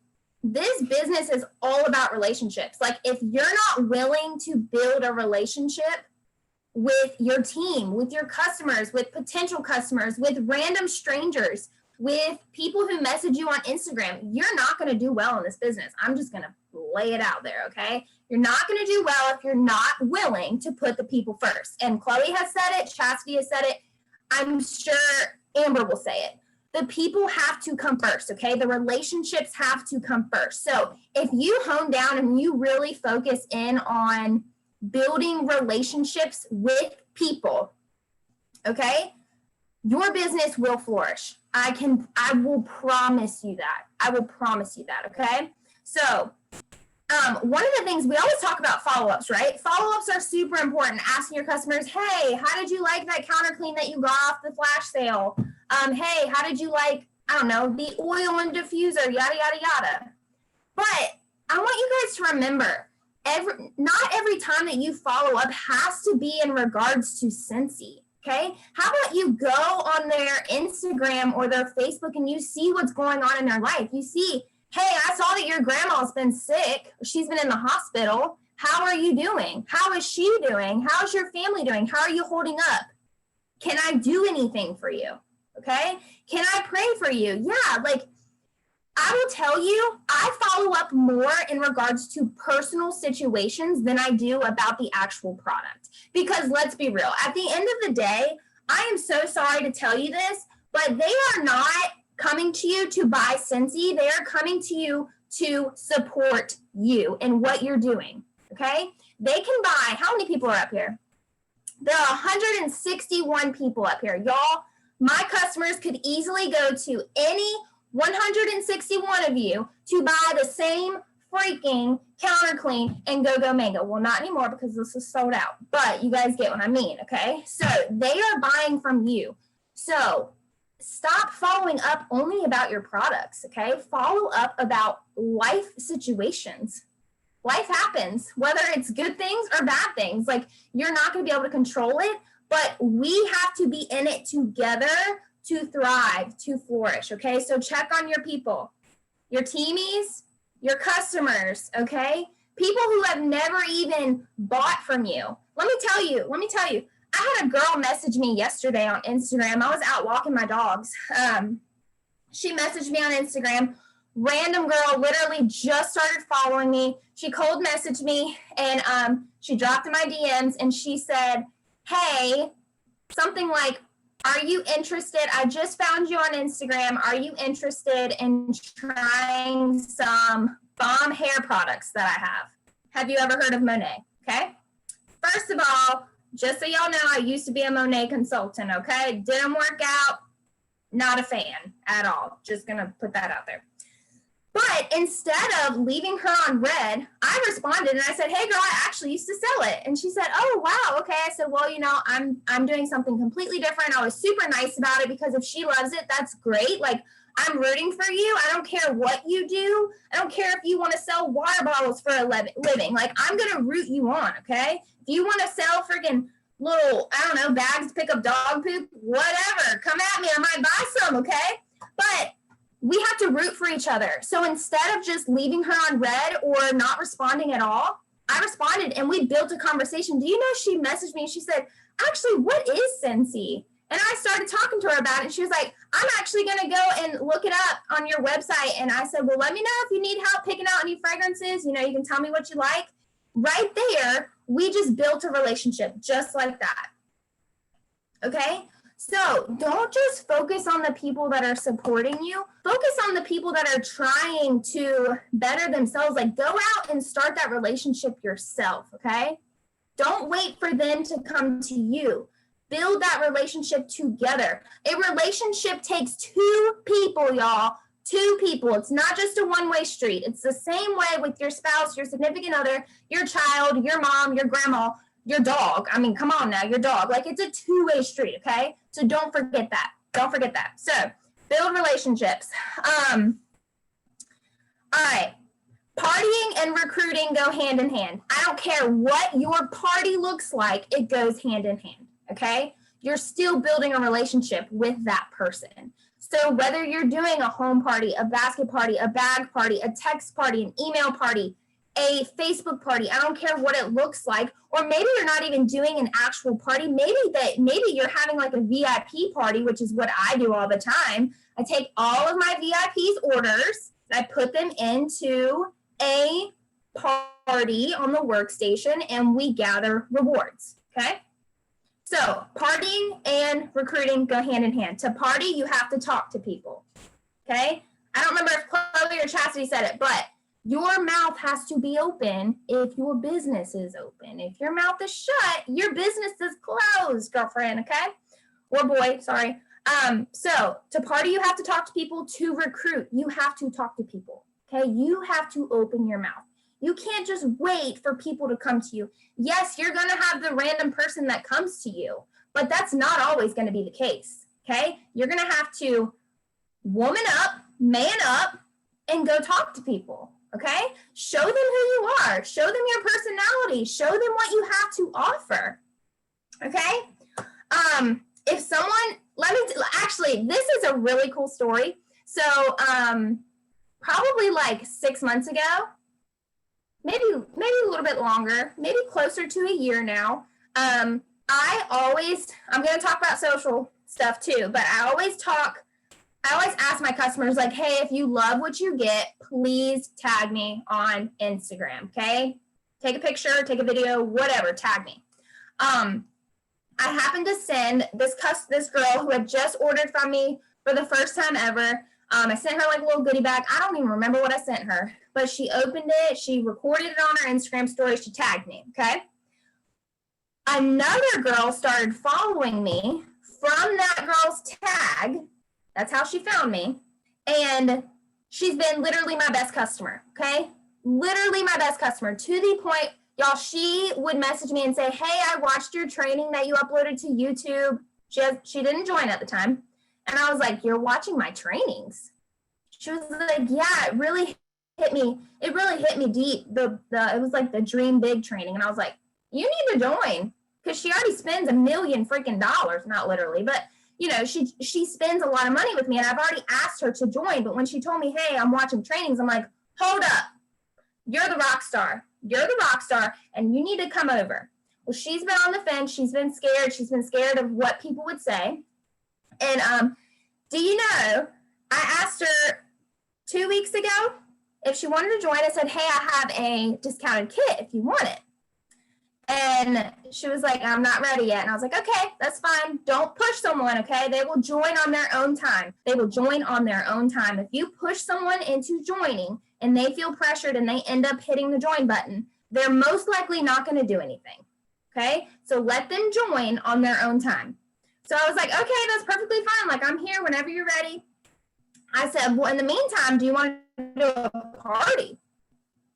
this business is all about relationships. Like if you're not willing to build a relationship with your team, with your customers, with potential customers, with random strangers, with people who message you on Instagram, you're not going to do well in this business. I'm just going to lay it out there, okay? You're not going to do well if you're not willing to put the people first. And Chloe has said it, Chastity has said it, I'm sure Amber will say it. The people have to come first, okay? The relationships have to come first. So if you hone down and you really focus in on building relationships with people, okay, your business will flourish. I will promise you that. I will promise you that, okay? So one of the things we always talk about follow-ups, right? Follow-ups are super important. Asking your customers, hey, how did you like that counter clean that you got off the flash sale? Hey, how did you like, I don't know, the oil and diffuser, yada, yada, yada. But I want you guys to remember, not every time that you follow up has to be in regards to Scentsy. Okay, how about you go on their Instagram or their Facebook and you see what's going on in their life? You see, hey, I saw that your grandma's been sick. She's been in the hospital. How are you doing? How is she doing? How's your family doing? How are you holding up? Can I do anything for you? Okay, can I pray for you? Yeah, like I will tell you, I follow up more in regards to personal situations than I do about the actual product. Because let's be real, at the end of the day, I am so sorry to tell you this, but they are not coming to you to buy Scentsy. They are coming to you to support you and what you're doing, okay? They can buy, how many people are up here? There are 161 people up here. Y'all, my customers could easily go to any 161 of you to buy the same freaking counter clean and go mango. Well, not anymore because this is sold out, but you guys get what I mean, okay? So they are buying from you. So stop following up only about your products, okay? Follow up about life situations. Life happens, whether it's good things or bad things. Like you're not going to be able to control it, but we have to be in it together to thrive, to flourish, okay? So check on your people, your teamies, your customers, okay? People who have never even bought from you. Let me tell you, I had a girl message me yesterday on Instagram. I was out walking my dogs. She messaged me on Instagram, random girl, literally just started following me. She cold messaged me and she dropped in my DMs and she said, hey, something like, are you interested? I just found you on Instagram. Are you interested in trying some bomb hair products that I have? Have you ever heard of Monet? Okay. First of all, just so y'all know, I used to be a Monet consultant. Okay. Didn't work out. Not a fan at all. Just going to put that out there. But instead of leaving her on red, I responded and I said, hey girl, I actually used to sell it. And she said, oh, wow. Okay. I said, well, I'm doing something completely different. I was super nice about it because if she loves it, that's great. Like I'm rooting for you. I don't care what you do. I don't care if you want to sell water bottles for a living. Like I'm going to root you on. Okay. If you want to sell freaking little, I don't know, bags to pick up dog poop, whatever, come at me. I might buy some. Okay. But we have to root for each other. So instead of just leaving her on red or not responding at all, I responded and we built a conversation. Do you know she messaged me and she said, actually, what is Scentsy? And I started talking to her about it. And she was like, I'm actually going to go and look it up on your website. And I said, well, let me know if you need help picking out any fragrances. You know, you can tell me what you like. Right there, we just built a relationship just like that. Okay? So don't just focus on the people that are supporting you. Focus on the people that are trying to better themselves. Like, go out and start that relationship yourself, okay? Don't wait for them to come to you. Build that relationship together. A relationship takes two people, y'all. Two people. It's not just a one-way street. It's the same way with your spouse, your significant other, your child, your mom, your grandma, your dog. I mean, come on now, your dog. Like, it's a two-way street, okay? So don't forget that. Don't forget that. So build relationships. All right. Partying and recruiting go hand in hand. I don't care what your party looks like, it goes hand in hand, okay? You're still building a relationship with that person. So whether you're doing a home party, a basket party, a bag party, a text party, an email party, a Facebook party, I don't care what it looks like, or maybe you're not even doing an actual party. Maybe you're having like a VIP party, which is what I do all the time. I take all of my VIPs orders, and I put them into a party on the workstation, and we gather rewards, okay? So partying and recruiting go hand in hand. To party, you have to talk to people, okay? I don't remember if Chloe or Chastity said it, but your mouth has to be open if your business is open. If your mouth is shut, your business is closed, girlfriend, okay? Or boy, sorry. So to party, you have to talk to people. To recruit, you have to talk to people, okay? You have to open your mouth. You can't just wait for people to come to you. Yes, you're going to have the random person that comes to you, but that's not always going to be the case, okay? You're going to have to woman up, man up, and go talk to people, okay? Show them who you are. Show them your personality. Show them what you have to offer, okay? If someone, actually, this is a really cool story. So probably like 6 months ago, maybe a little bit longer, maybe closer to a year now. I'm going to talk about social stuff too, but I always ask my customers like, hey, if you love what you get, please tag me on Instagram, okay? Take a picture, take a video, whatever, tag me. I happened to send this girl who had just ordered from me for the first time ever. I sent her like a little goodie bag. I don't even remember what I sent her, but she opened it. She recorded it on her Instagram story. She tagged me, okay? Another girl started following me from that girl's tag. That's how she found me. And she's been literally my best customer, okay? Literally my best customer, to the point, y'all, she would message me and say, hey, I watched your training that you uploaded to YouTube. She didn't join at the time. And I was like, you're watching my trainings? She was like, yeah, it really hit me. It really hit me deep. It was like the Dream Big training. And I was like, you need to join, because she already spends $1 million freaking dollars, not literally, but you know, she spends a lot of money with me, and I've already asked her to join. But when she told me, hey, I'm watching trainings, I'm like, hold up. You're the rock star. You're the rock star, and you need to come over. Well, she's been on the fence. She's been scared. She's been scared of what people would say. And do you know, I asked her 2 weeks ago if she wanted to join. I said, hey, I have a discounted kit if you want it. And she was like, I'm not ready yet. And I was like, okay, that's fine. Don't push someone, okay? They will join on their own time. They will join on their own time. If you push someone into joining and they feel pressured and they end up hitting the join button, they're most likely not going to do anything, okay? So let them join on their own time. So I was like, okay, that's perfectly fine. Like, I'm here whenever you're ready. I said, well, in the meantime, do you want to do a party?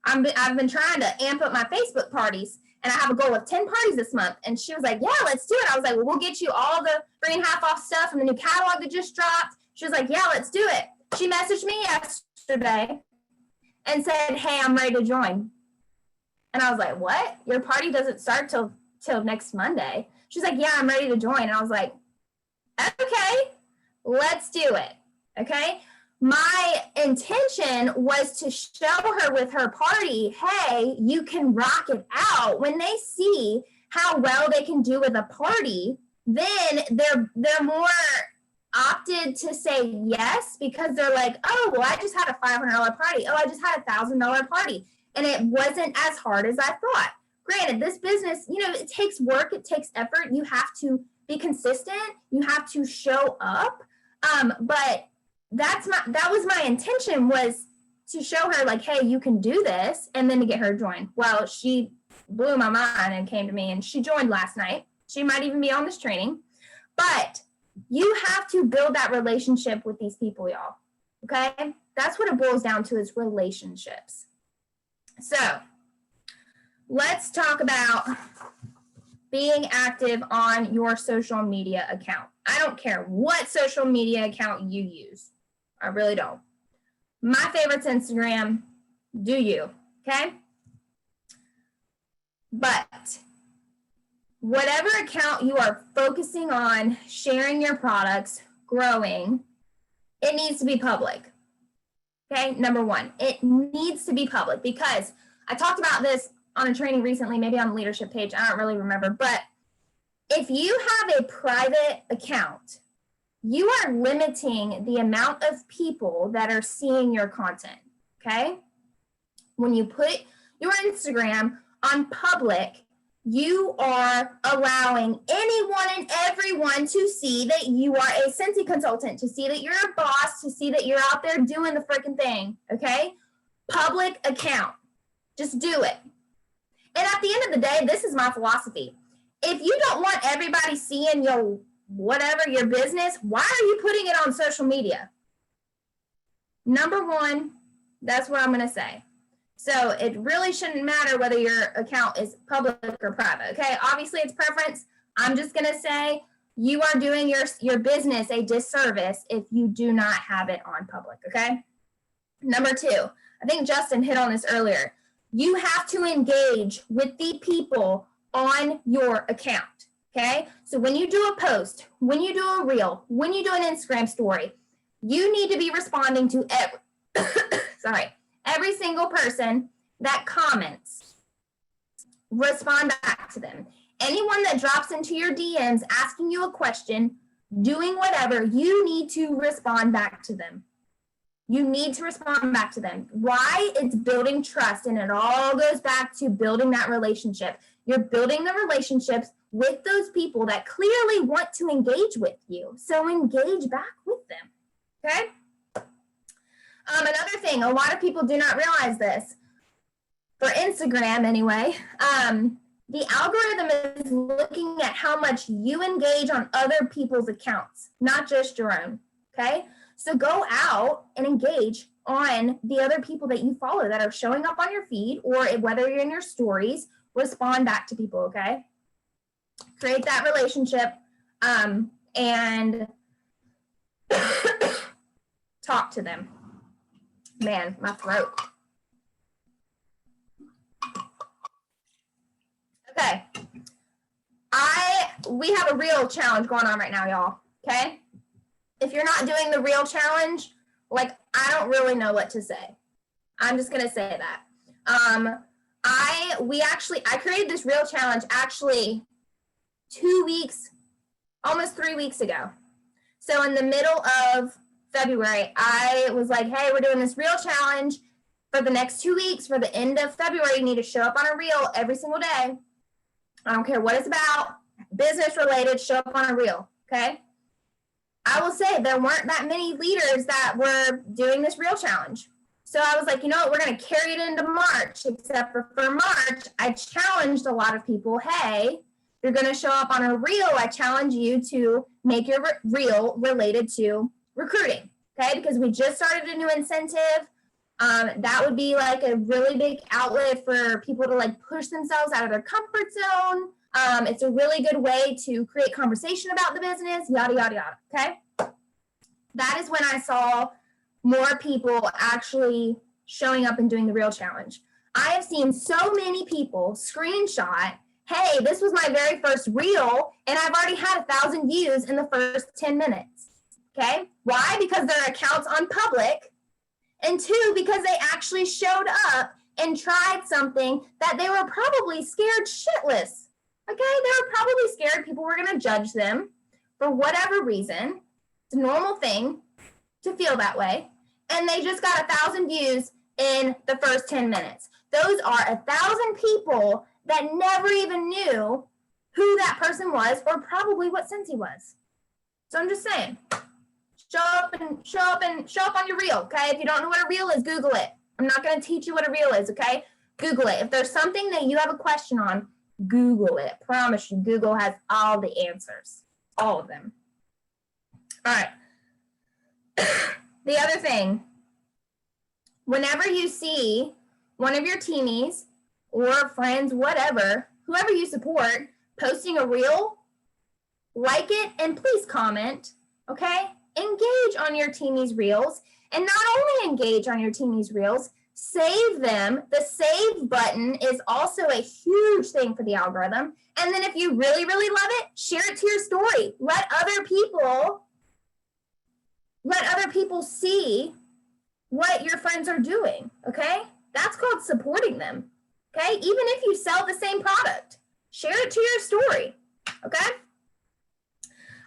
I've been trying to amp up my Facebook parties, and I have a goal of 10 parties this month. And she was like, yeah, let's do it. I was like, well, we'll get you all the 3.5% off stuff from the new catalog that just dropped. She was like, yeah, let's do it. She messaged me yesterday and said, hey, I'm ready to join. And I was like, what? Your party doesn't start till next Monday. She's like, yeah, I'm ready to join. And I was like, okay, let's do it. Okay. My intention was to show her with her party, hey, you can rock it out. When they see how well they can do with a party, then they're more opted to say yes because they're like, oh, well, I just had a $500 party. Oh, I just had a $1,000 party. And it wasn't as hard as I thought. Granted, this business, it takes work, it takes effort. You have to be consistent. You have to show up. But that was my intention, was to show her like, hey, you can do this, and then to get her joined. Well, she blew my mind and came to me, and she joined last night. She might even be on this training, but you have to build that relationship with these people, y'all. Okay? That's what it boils down to, is relationships. So let's talk about being active on your social media account. I don't care what social media account you use. I really don't. My favorite's Instagram. Do you? Okay? But whatever account you are focusing on sharing your products, growing, it needs to be public. Okay, number one, it needs to be public, because I talked about this on a training recently, maybe on the leadership page, I don't really remember, but if you have a private account, you are limiting the amount of people that are seeing your content, okay? When you put your Instagram on public, you are allowing anyone and everyone to see that you are a Scentsy consultant, to see that you're a boss, to see that you're out there doing the freaking thing, okay? Public account. Just do it. And at the end of the day, this is my philosophy. If you don't want everybody seeing your your business, why are you putting it on social media? Number one, that's what I'm going to say. So it really shouldn't matter whether your account is public or private, okay? Obviously, it's preference. I'm just going to say you are doing your business a disservice if you do not have it on public, okay? Number two, I think Justin hit on this earlier. You have to engage with the people on your account, okay? So when you do a post, when you do a reel, when you do an Instagram story, you need to be responding to every single person that comments. Respond back to them. Anyone that drops into your DMs asking you a question, doing whatever, you need to respond back to them. You need to respond back to them. Why? It's building trust, and it all goes back to building that relationship. You're building the relationships with those people that clearly want to engage with you. So engage back with them, okay? Another thing, a lot of people do not realize this. For Instagram anyway, the algorithm is looking at how much you engage on other people's accounts, not just your own, okay? So go out and engage on the other people that you follow that are showing up on your feed, or whether you're in your stories, respond back to people, okay? Create that relationship and talk to them. Man, my throat. Okay. We have a real challenge going on right now, y'all, okay? If you're not doing the real challenge, like, I don't really know what to say. I'm just going to say that. I created this real challenge actually 2 weeks, almost 3 weeks ago. So in the middle of February, I was like, hey, we're doing this reel challenge for the next 2 weeks. For the end of February, you need to show up on a reel every single day. I don't care what it's about, business related, show up on a reel, okay? I will say there weren't that many leaders that were doing this reel challenge. So I was like, you know what, we're going to carry it into March, except for March, I challenged a lot of people, hey, you're going to show up on a reel. I challenge you to make your reel related to recruiting, okay? Because we just started a new incentive. That would be like a really big outlet for people to like push themselves out of their comfort zone. It's a really good way to create conversation about the business, yada, yada, yada, okay? That is when I saw more people actually showing up and doing the reel challenge. I have seen so many people screenshot, hey, this was my very first reel, and I've already had 1,000 views in the first 10 minutes, okay? Why? Because their account's on public, and two, because they actually showed up and tried something that they were probably scared shitless Okay, they were probably scared people were going to judge them for whatever reason. It's a normal thing to feel that way. And they just got 1,000 views in the first 10 minutes. Those are 1,000 people that never even knew who that person was or probably what Scentsy was. So I'm just saying, show up on your reel, okay? If you don't know what a reel is, Google it. I'm not going to teach you what a reel is, okay? Google it. If there's something that you have a question on, Google it. I promise you, Google has all the answers, all of them. All right. The other thing, whenever you see one of your teamies or friends, whatever, whoever you support, posting a reel, like it and please comment, okay? Engage on your teamies' reels, and not only engage on your teamies' reels, save them. The save button is also a huge thing for the algorithm. And then if you really, really love it, share it to your story. Let other people see what your friends are doing, okay? That's called supporting them, okay? Even if you sell the same product, share it to your story, okay?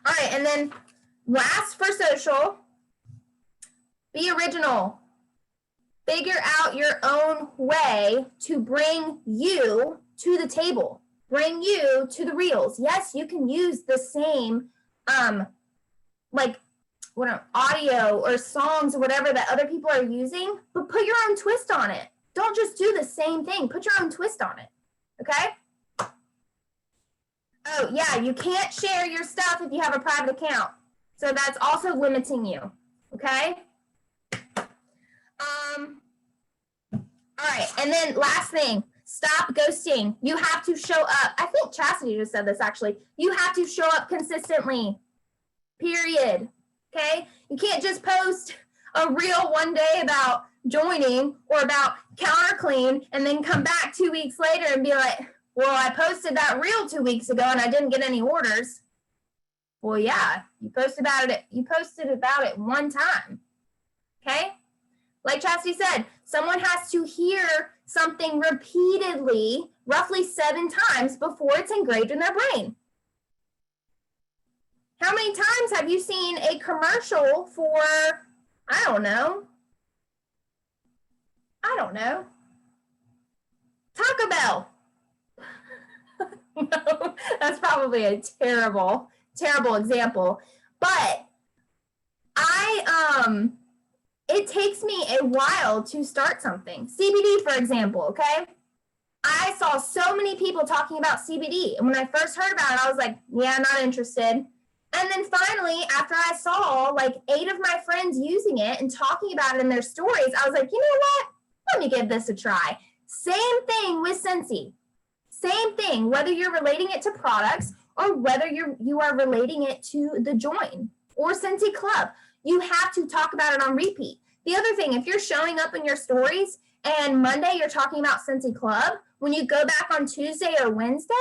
All right, and then last for social, be original. Figure out your own way to bring you to the table, bring you to the reels. Yes, you can use the same audio or songs or whatever that other people are using, but put your own twist on it. Don't just do the same thing. Put your own twist on it, okay? Oh, yeah, you can't share your stuff if you have a private account. So that's also limiting you, okay? All right, and then last thing, stop ghosting. You have to show up. I think Chasity just said this, actually. You have to show up consistently, period, okay? You can't just post a reel one day about joining or about counter clean and then come back 2 weeks later and be like, well, I posted that reel 2 weeks ago and I didn't get any orders. Well, yeah, you posted about it one time, okay? Like Chasity said, someone has to hear something repeatedly, roughly 7 times before it's engraved in their brain. How many times have you seen a commercial for, I don't know, Taco Bell? No, that's probably a terrible example. But it takes me a while to start something. CBD, for example, okay? I saw so many people talking about CBD. And when I first heard about it, I was like, yeah, not interested. And then finally, after I saw like 8 of my friends using it and talking about it in their stories, I was like, you know what? Let me give this a try. Same thing with Scentsy. Same thing, whether you're relating it to products or whether you are relating it to the join or Scentsy Club. You have to talk about it on repeat. The other thing, if you're showing up in your stories and Monday you're talking about Scentsy Club, when you go back on Tuesday or Wednesday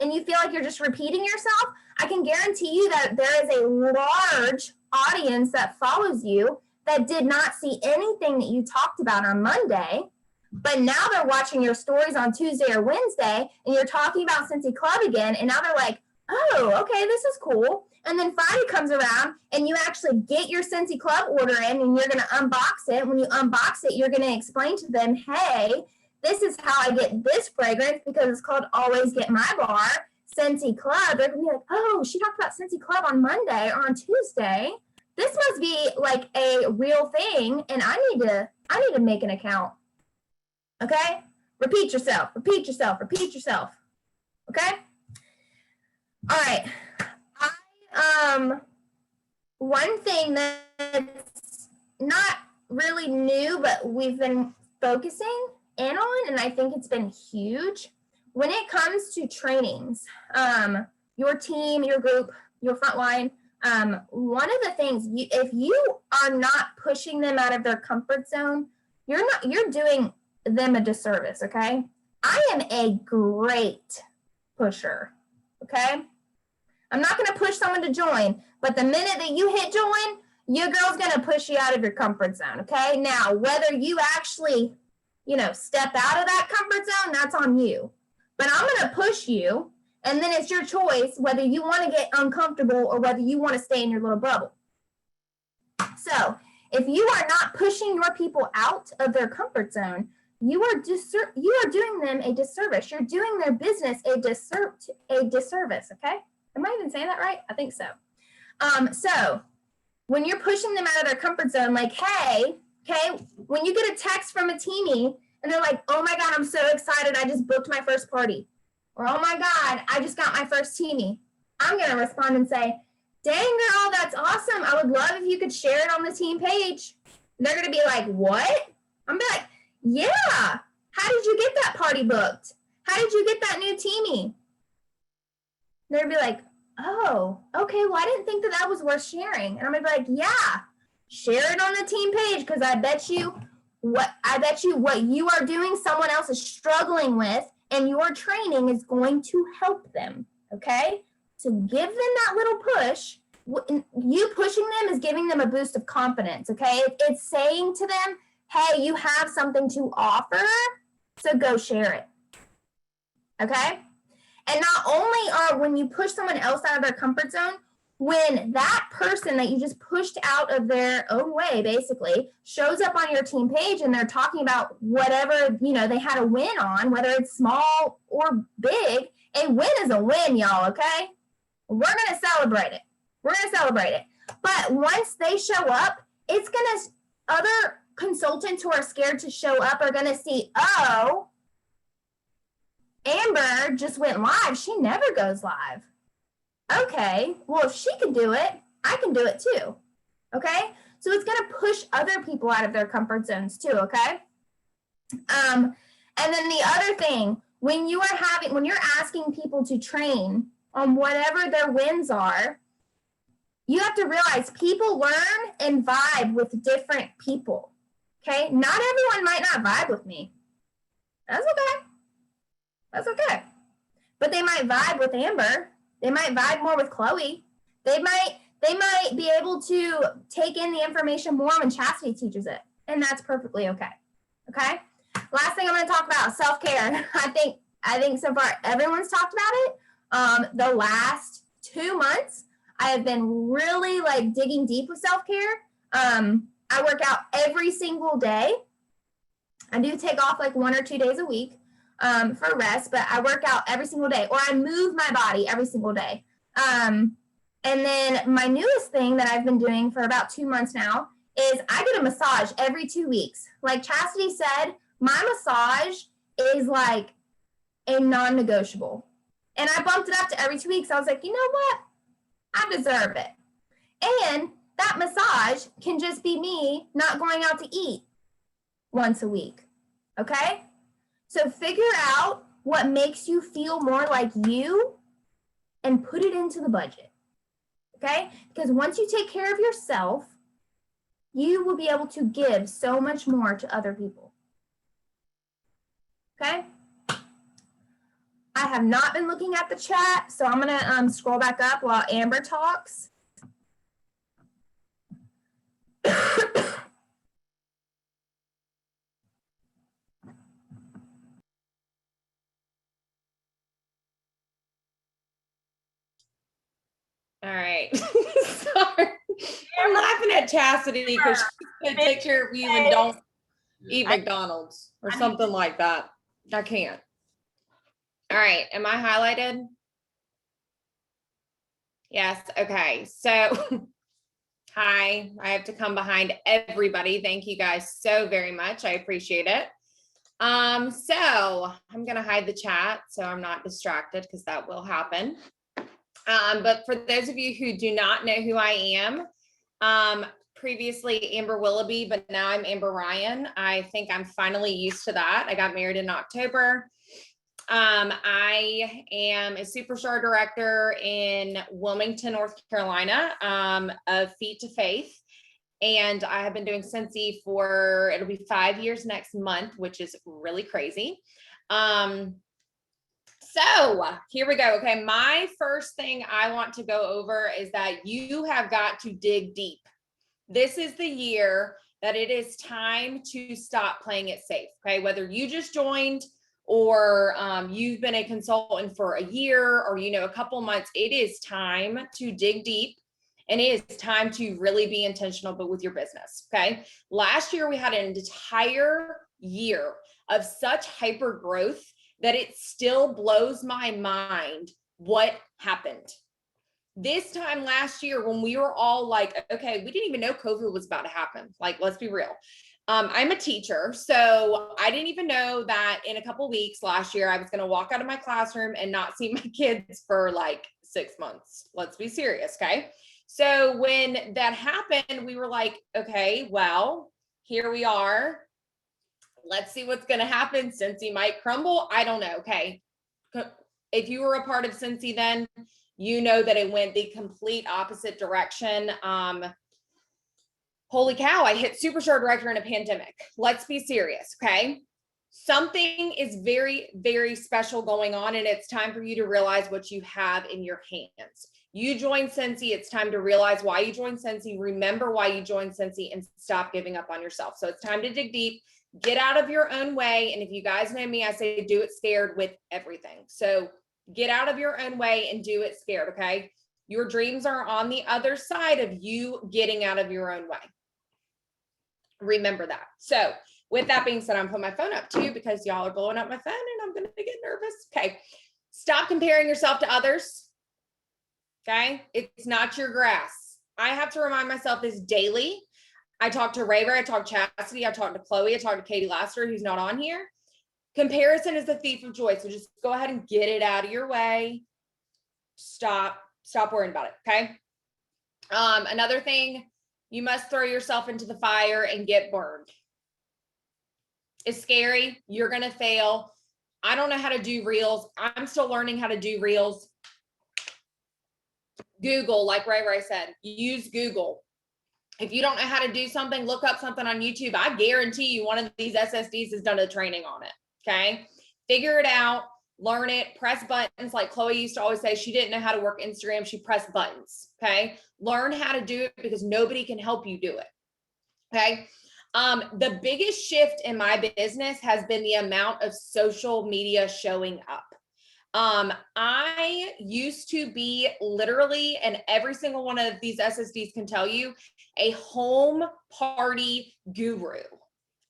and you feel like you're just repeating yourself, I can guarantee you that there is a large audience that follows you that did not see anything that you talked about on Monday, but now they're watching your stories on Tuesday or Wednesday and you're talking about Scentsy Club again, and now they're like, oh, okay, this is cool. And then Friday comes around and you actually get your Scentsy Club order in and you're going to unbox it. When you unbox it, you're going to explain to them, hey, this is how I get this fragrance because it's called Always Get My Bar, Scentsy Club. They're going to be like, oh, she talked about Scentsy Club on Monday or on Tuesday. This must be like a real thing and I need to make an account. Okay? Repeat yourself. Okay? All right. One thing that's not really new, but we've been focusing in on, and I think it's been huge, when it comes to trainings, your team, your group, your frontline, one of the things, if you are not pushing them out of their comfort zone, you're doing them a disservice, okay? I am a great pusher, okay? I'm not going to push someone to join, but the minute that you hit join, your girl's going to push you out of your comfort zone, okay? Now, whether you actually, step out of that comfort zone, that's on you. But I'm going to push you, And then it's your choice whether you want to get uncomfortable or whether you want to stay in your little bubble. So if you are not pushing your people out of their comfort zone, you are doing them a disservice. You're doing their business a disservice. Okay. Am I even saying that right? I think so. So when you're pushing them out of their comfort zone, like, hey, okay, when you get a text from a teamie and they're like, oh my God, I'm so excited. I just booked my first party. Or, oh my God, I just got my first teamie. I'm going to respond and say, dang girl, that's awesome. I would love if you could share it on the team page. And they're going to be like, what? I'm like, yeah. How did you get that party booked? How did you get that new teamie? They'll be like, oh, okay. Well, I didn't think that was worth sharing. And I'm gonna be like, yeah, share it on the team page, because I bet you what you are doing, someone else is struggling with, and your training is going to help them. Okay, so give them that little push. You pushing them is giving them a boost of confidence. Okay, it's saying to them, hey, you have something to offer, so go share it. Okay. And not only when you push someone else out of their comfort zone, when that person that you just pushed out of their own way, basically, shows up on your team page and they're talking about whatever, they had a win on, whether it's small or big, a win is a win, y'all, okay? We're going to celebrate it. But once they show up, it's going to, other consultants who are scared to show up are going to see, oh, Amber just went live. She never goes live. Okay, well, if she can do it, I can do it too. Okay, so it's going to push other people out of their comfort zones too. Okay. And then the other thing, when you're asking people to train on whatever their wins are, you have to realize people learn and vibe with different people. Okay, not everyone might not vibe with me. That's okay. But they might vibe with Amber. They might vibe more with Chloe. They might be able to take in the information more when Chastity teaches it. And that's perfectly okay. Okay? Last thing I'm going to talk about, self-care. I think so far everyone's talked about it. The last 2 months, I have been really digging deep with self-care. I work out every single day. I do take off 1 or 2 days a week for rest, but I work out every single day, or I move my body every single day. And then my newest thing that I've been doing for about 2 months now is I get a massage every 2 weeks. Like Chastity said, my massage is a non-negotiable. And I bumped it up to every 2 weeks. I was like, you know what? I deserve it. And that massage can just be me not going out to eat once a week. Okay? So figure out what makes you feel more like you and put it into the budget. Okay? Because once you take care of yourself, you will be able to give so much more to other people. Okay? I have not been looking at the chat, so I'm going to scroll back up while Amber talks. All right. Sorry. I'm laughing at Chastity because she's going to take care of you and don't eat McDonald's or something like that. I can't. All right. Am I highlighted? Yes. Okay. So, hi. I have to come behind everybody. Thank you guys so very much. I appreciate it. So I'm going to hide the chat so I'm not distracted because that will happen. But for those of you who do not know who I am, previously Amber Willoughby, but now I'm Amber Ryan. I think I'm finally used to that. I got married in October. I am a superstar director in Wilmington, North Carolina, of Feet to Faith. And I have been doing Cincy it'll be 5 years next month, which is really crazy. So here we go. Okay. My first thing I want to go over is that you have got to dig deep. This is the year that it is time to stop playing it safe. Okay. Whether you just joined or you've been a consultant for a year or, a couple months, it is time to dig deep. And it is time to really be intentional, but with your business. Okay. Last year, we had an entire year of such hyper growth that it still blows my mind what happened. This time last year, when we were all like, okay, we didn't even know COVID was about to happen. Like, let's be real. I'm a teacher, so I didn't even know that in a couple weeks last year, I was going to walk out of my classroom and not see my kids for like 6 months. Let's be serious. Okay. So when that happened, we were like, okay, well, here we are. Let's see what's going to happen. Cincy might crumble. I don't know. Okay. If you were a part of Cincy then, you know that it went the complete opposite direction. Holy cow, I hit superstar director in a pandemic. Let's be serious, okay? Something is very, very special going on, and it's time for you to realize what you have in your hands. You joined Cincy, it's time to realize why you joined Cincy, remember why you joined Cincy, and stop giving up on yourself. So it's time to dig deep, get out of your own way, and if you guys know me, I say do it scared with everything. So get out of your own way and do it scared, okay? Your dreams are on the other side of you getting out of your own way. Remember that. So with that being said, I'm putting my phone up too because y'all are blowing up my phone and I'm going to get nervous. Okay. Stop comparing yourself to others. Okay. It's not your grass. I have to remind myself this daily. I talk to Ray, I talk to Chasity, I talk to Chloe, I talk to Katie Laster, who's not on here. Comparison is the thief of joy. So just go ahead and get it out of your way. Stop worrying about it. Okay. Another thing, you must throw yourself into the fire and get burned. It's scary. You're going to fail. I don't know how to do reels. I'm still learning how to do reels. Google, like Ray said, use Google. If you don't know how to do something, look up something on YouTube. I guarantee you one of these SSDs has done a training on it. Okay. Figure it out, learn it, press buttons. Like Chloe used to always say, she didn't know how to work Instagram. She pressed buttons. Okay. Learn how to do it because nobody can help you do it. Okay. The biggest shift in my business has been the amount of social media showing up. I used to be literally, and every single one of these SSDs can tell you, a home party guru.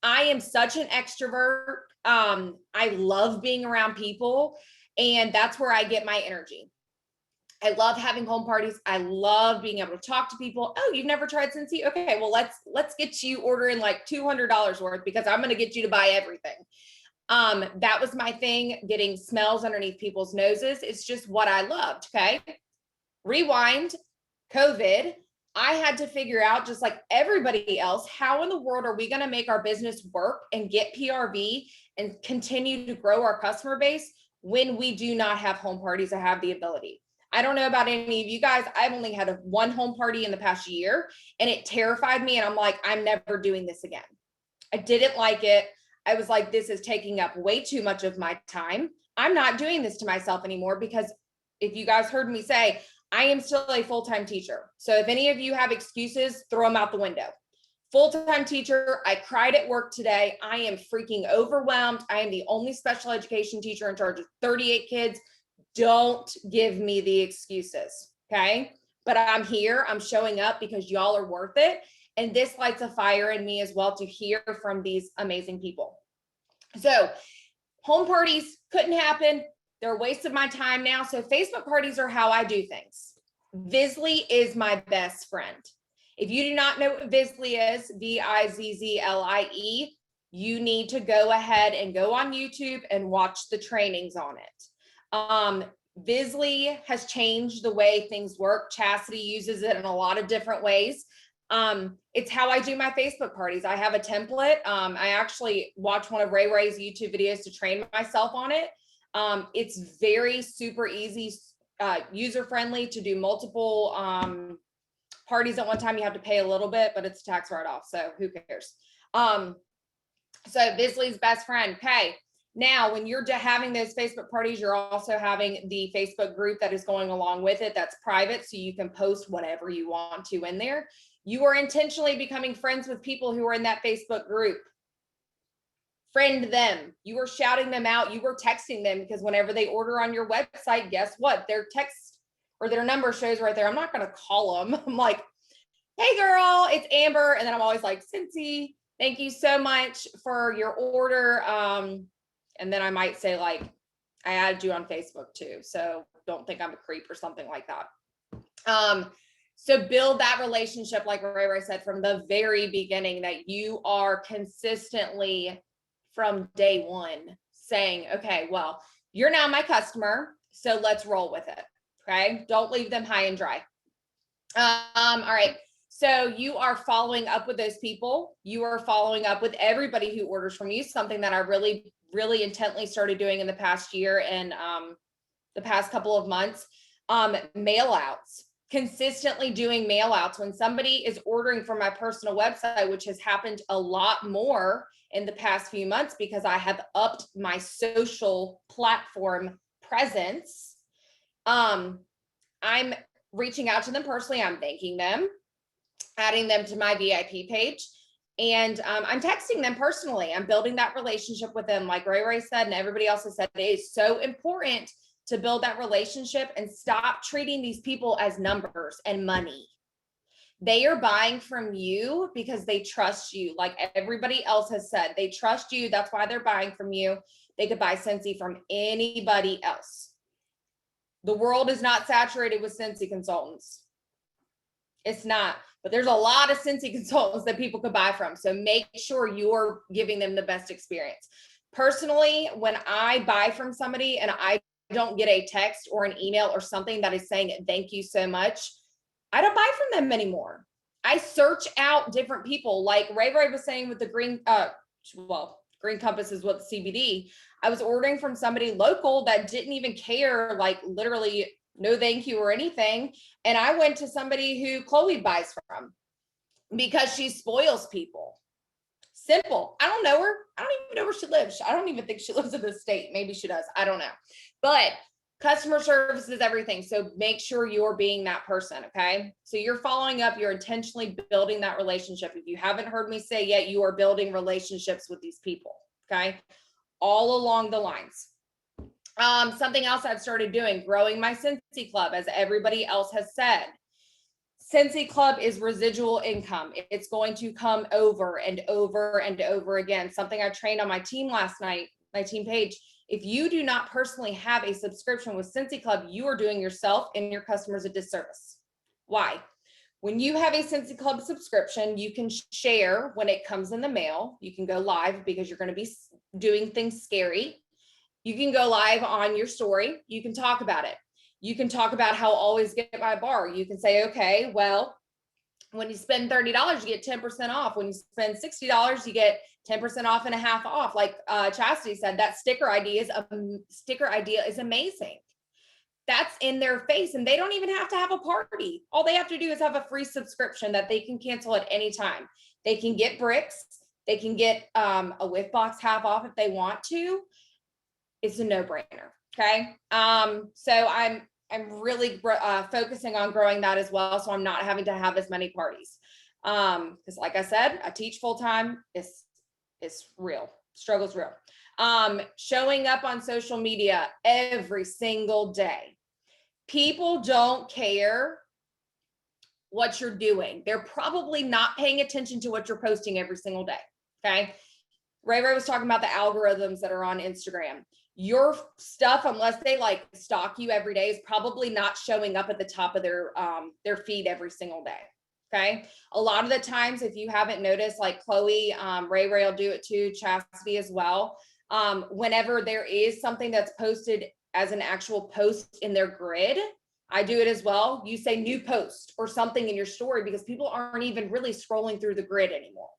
I am such an extrovert. I love being around people, and that's where I get my energy. I love having home parties. I love being able to talk to people. Oh, you've never tried Cincy? Okay, well, let's get you ordering like $200 worth because I'm going to get you to buy everything. That was my thing, getting smells underneath people's noses. It's just what I loved. Okay. Rewind, COVID. I had to figure out, just like everybody else, how in the world are we going to make our business work and get PRV and continue to grow our customer base when we do not have home parties or have the ability? I don't know about any of you guys. I've only had one home party in the past year and it terrified me. And I'm like, I'm never doing this again. I didn't like it. I was like, this is taking up way too much of my time. I'm not doing this to myself anymore because if you guys heard me say, I am still a full-time teacher. So if any of you have excuses, throw them out the window. Full-time teacher. I cried at work today. I am freaking overwhelmed. I am the only special education teacher in charge of 38 kids. Don't give me the excuses. Okay. But I'm here. I'm showing up because y'all are worth it. And this lights a fire in me as well to hear from these amazing people. So home parties couldn't happen. They're a waste of my time now. So Facebook parties are how I do things. Vizly is my best friend. If you do not know what Vizly is, Vizzlie, you need to go ahead and go on YouTube and watch the trainings on it. Vizly has changed the way things work. Chasity uses it in a lot of different ways. It's how I do my Facebook parties. I have a template. I actually watched one of Ray's YouTube videos to train myself on it. It's very super easy, user-friendly to do multiple parties at one time. You have to pay a little bit, but it's a tax write-off, so who cares? So Vizly's best friend. Okay. Now, when you're having those Facebook parties, you're also having the Facebook group that is going along with it. That's private, so you can post whatever you want to in there. You are intentionally becoming friends with people who are in that Facebook group. Friend them. You were shouting them out. You were texting them, because whenever they order on your website, guess what? Their text or their number shows right there. I'm not going to call them. I'm like, hey girl, it's Amber. And then I'm always like, Cincy, thank you so much for your order. And then I might say, like, I added you on Facebook too, so don't think I'm a creep or something like that. So build that relationship, like Ray said, from the very beginning, that you are consistently from day one saying, okay, well, you're now my customer, so let's roll with it. Okay. Don't leave them high and dry. All right. So you are following up with those people. You are following up with everybody who orders from you, something that I really, really intently started doing in the past year and the past couple of months. Mail outs, consistently doing mail outs. When somebody is ordering from my personal website, which has happened a lot more in the past few months because I have upped my social platform presence, I'm reaching out to them personally. I'm thanking them, adding them to my VIP page, and I'm texting them personally. I'm building that relationship with them. Like Ray said, and everybody else has said, it is so important to build that relationship and stop treating these people as numbers and money. They are buying from you because they trust you. Like everybody else has said, they trust you. That's why they're buying from you. They could buy Cincy from anybody else. The world is not saturated with Cincy consultants. It's not, but there's a lot of Cincy consultants that people could buy from. So make sure you're giving them the best experience. Personally, when I buy from somebody and I don't get a text or an email or something that is saying thank you so much, I don't buy from them anymore. I search out different people. Like Ray was saying with the green compass is what the CBD. I was ordering from somebody local that didn't even care, like literally no thank you or anything. And I went to somebody who Chloe buys from because she spoils people. Simple. I don't know her. I don't even know where she lives. I don't even think she lives in this state. Maybe she does. I don't know. But customer service is everything. So make sure you're being that person. Okay. So you're following up. You're intentionally building that relationship. If you haven't heard me say yet, you are building relationships with these people. Okay. All along the lines. Something else I've started doing, growing my Cincy Club, as everybody else has said. Cincy Club is residual income. It's going to come over and over and over again. Something I trained on my team last night, my team page. If you do not personally have a subscription with Cincy Club, you are doing yourself and your customers a disservice. Why? When you have a Cincy Club subscription, you can share when it comes in the mail. You can go live because you're going to be doing things scary. You can go live on your story. You can talk about it. You can talk about how always get my bar. You can say, okay, well, when you spend $30, you get 10% off. When you spend $60, you get 10% off and a half off. Like Chastity said, that sticker idea is amazing. That's in their face, and they don't even have to have a party. All they have to do is have a free subscription that they can cancel at any time. They can get bricks. They can get a whiff box half off if they want to. It's a no-brainer. Okay. So I'm really focusing on growing that as well. So I'm not having to have as many parties. Because like I said, I teach full-time. It's real. Struggle's real. Showing up on social media every single day. People don't care what you're doing. They're probably not paying attention to what you're posting every single day. Okay. Ray was talking about the algorithms that are on Instagram. Your stuff, unless they like stalk you every day, is probably not showing up at the top of their feed every single day. Okay. A lot of the times, if you haven't noticed, like Chloe, Ray will do it too, Chastity as well. Whenever there is something that's posted as an actual post in their grid, I do it as well. You say new post or something in your story because people aren't even really scrolling through the grid anymore.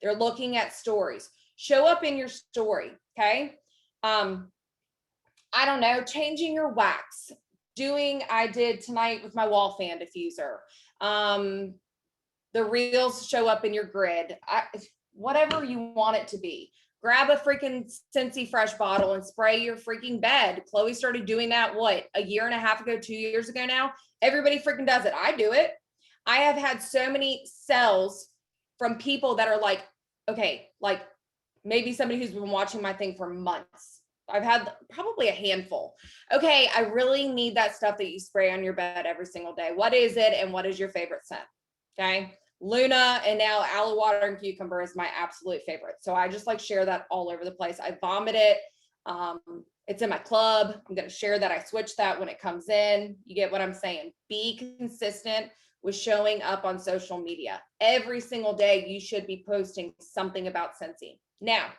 They're looking at stories. Show up in your story. Okay. I don't know, changing your wax, I did tonight with my wall fan diffuser. The reels show up in your grid, whatever you want it to be. Grab a freaking Cincy Fresh bottle and spray your freaking bed. Chloe started doing that, a year and a half ago, 2 years ago now? Everybody freaking does it. I do it. I have had so many sells from people that are like, okay, like maybe somebody who's been watching my thing for months. I've had probably a handful. Okay, I really need that stuff that you spray on your bed every single day. What is it, and what is your favorite scent? Okay, Luna, and now aloe water and cucumber is my absolute favorite. So I just like share that all over the place. I vomit it. It's in my club. I'm going to share that. I switch that when it comes in. You get what I'm saying? Be consistent with showing up on social media. Every single day, you should be posting something about Scentsy. Now,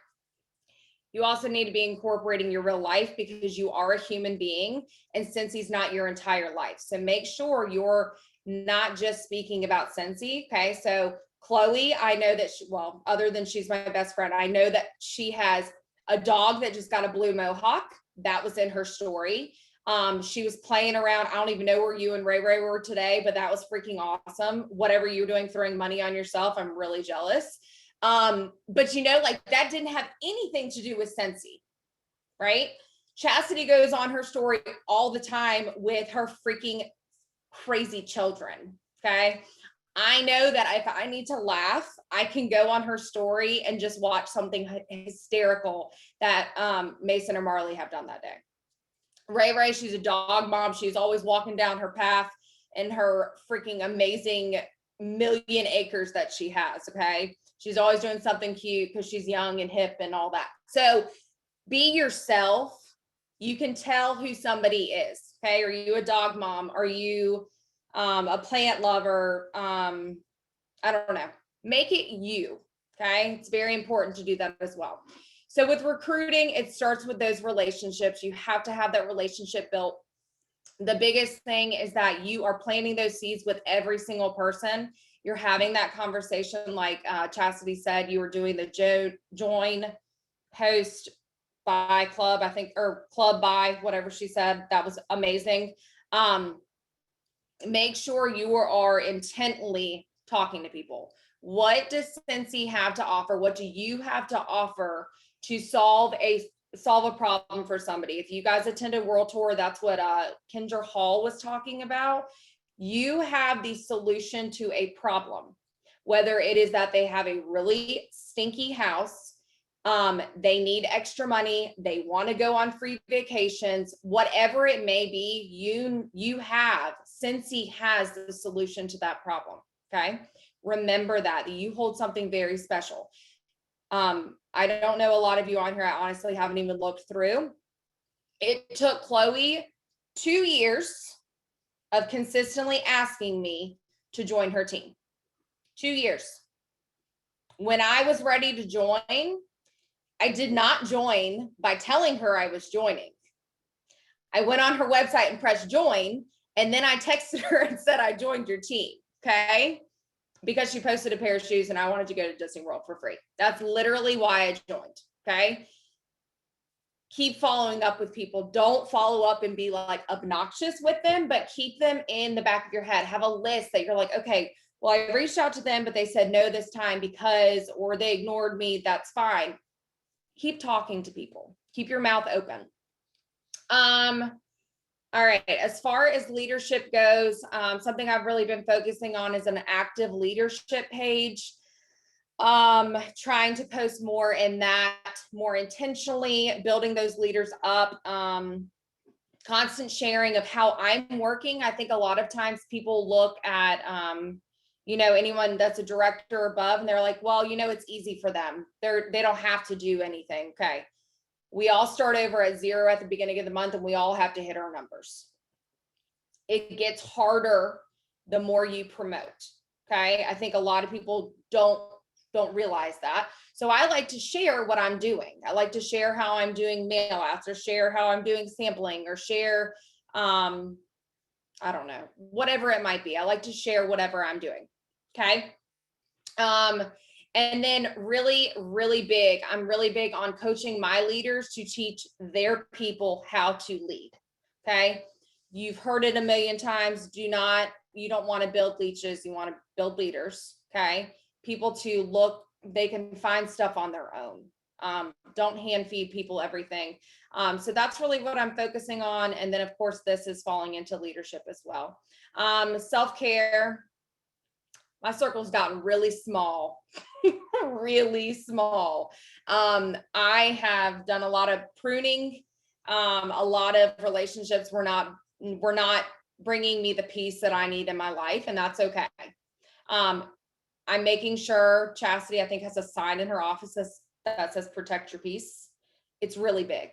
you also need to be incorporating your real life, because you are a human being and Scentsy's not your entire life. So make sure you're not just speaking about Scentsy. Okay. So Chloe, I know that well, other than she's my best friend, I know that she has a dog that just got a blue mohawk. That was in her story. She was playing around. I don't even know where you and Ray Ray were today, but that was freaking awesome. Whatever you're doing, throwing money on yourself, I'm really jealous. But you know, like that didn't have anything to do with Scentsy, right? Chastity goes on her story all the time with her freaking crazy children. Okay. I know that if I need to laugh, I can go on her story and just watch something hysterical that Mason or Marley have done that day. Ray Ray, she's a dog mom. She's always walking down her path in her freaking amazing 1,000,000 acres that she has. Okay. She's always doing something cute because she's young and hip and all that. So be yourself. You can tell who somebody is. Okay. Are you a dog mom? Are you a plant lover? I don't know. Make it you. Okay. It's very important to do that as well. So with recruiting, it starts with those relationships. You have to have that relationship built. The biggest thing is that you are planting those seeds with every single person. You're having that conversation, like Chastity said, you were doing the join, host, buy club, I think, or club buy, whatever she said. That was amazing. Make sure you are intently talking to people. What does Scentsy have to offer? What do you have to offer to solve a problem for somebody? If you guys attended World Tour, that's what Kendra Hall was talking about. You have the solution to a problem, whether it is that they have a really stinky house, they need extra money, they want to go on free vacations, whatever it may be, Scentsy has the solution to that problem. Okay. Remember that you hold something very special. I don't know a lot of you on here. I honestly haven't even looked through. It took Chloe 2 years of consistently asking me to join her team. 2 years. When I was ready to join, I did not join by telling her I was joining. I went on her website and pressed join, and then I texted her and said, I joined your team. Okay. Because she posted a pair of shoes and I wanted to go to Disney World for free. That's literally why I joined. Okay. Keep following up with people. Don't follow up and be like obnoxious with them, but keep them in the back of your head. Have a list that you're like, okay, well, I reached out to them, but they said no this time because, or they ignored me. That's fine. Keep talking to people. Keep your mouth open. All right. As far as leadership goes, something I've really been focusing on is an active leadership page. Trying to post more in that, more intentionally, building those leaders up, constant sharing of how I'm working. I think a lot of times people look at, anyone that's a director above and they're like, well, it's easy for them. They don't have to do anything. Okay. We all start over at 0 at the beginning of the month and we all have to hit our numbers. It gets harder the more you promote. Okay. I think a lot of people don't realize that. So I like to share what I'm doing. I like to share how I'm doing mail outs, or share how I'm doing sampling, or share, I don't know, whatever it might be. I like to share whatever I'm doing. Okay. And then really, really big, I'm really big on coaching my leaders to teach their people how to lead. Okay. You've heard it a million times. You don't want to build leeches. You want to build leaders. Okay. People to look, they can find stuff on their own. Don't hand feed people everything. So that's really what I'm focusing on. And then of course, this is falling into leadership as well. Self-care. My circle's gotten really small, really small. I have done a lot of pruning. A lot of relationships were not bringing me the peace that I need in my life, and that's okay. I'm making sure Chasity, I think, has a sign in her office that says protect your peace. It's really big.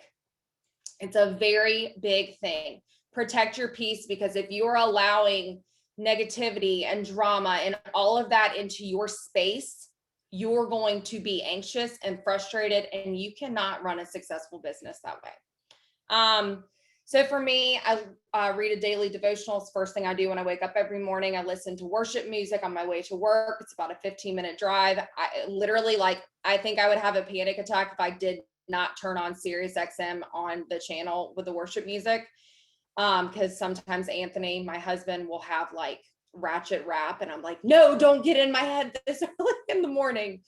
It's a very big thing. Protect your peace, because if you are allowing negativity and drama and all of that into your space, you're going to be anxious and frustrated, and you cannot run a successful business that way. So for me, I read a daily devotional. It's the first thing I do when I wake up every morning. I listen to worship music on my way to work. It's about a 15-minute drive. I literally, I think I would have a panic attack if I did not turn on Sirius XM on the channel with the worship music. Because sometimes Anthony, my husband, will have ratchet rap, and I'm like, no, don't get in my head this early in the morning.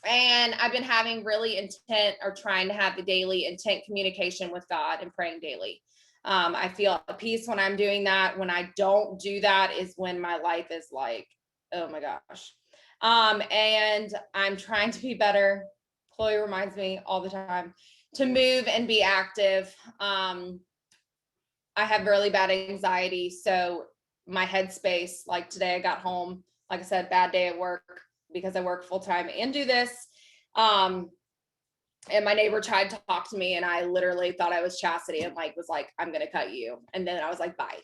And I've been having trying to have the daily intent communication with God and praying daily. I feel at peace when I'm doing that. When I don't do that is when my life is like, oh my gosh. And I'm trying to be better. Chloe reminds me all the time to move and be active. I have really bad anxiety. So my headspace, like today I got home, like I said, bad day at work because I work full time and do this. And my neighbor tried to talk to me, and I literally thought I was Chasity and was like, I'm going to cut you. And then I was like, bye.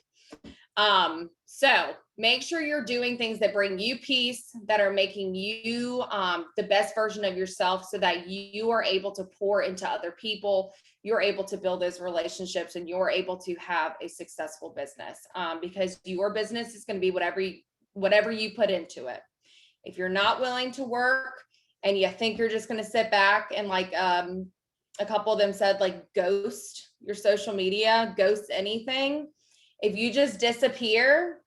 So make sure you're doing things that bring you peace, that are making you the best version of yourself, so that you are able to pour into other people. You're able to build those relationships, and you're able to have a successful business, because your business is going to be whatever you put into it. If you're not willing to work and you think you're just going to sit back and a couple of them said, ghost your social media, ghost anything. If you just disappear,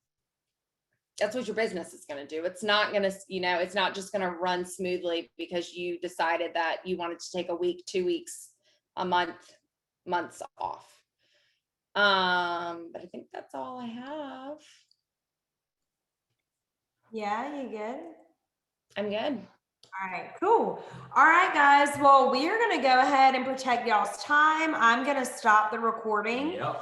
that's what your business is going to do. It's not going to, it's not just going to run smoothly because you decided that you wanted to take a week, 2 weeks, a months off. But I think that's all I have. Yeah, you good? I'm good. All right, cool. All right, guys. Well, we are going to go ahead and protect y'all's time. I'm going to stop the recording. Yep.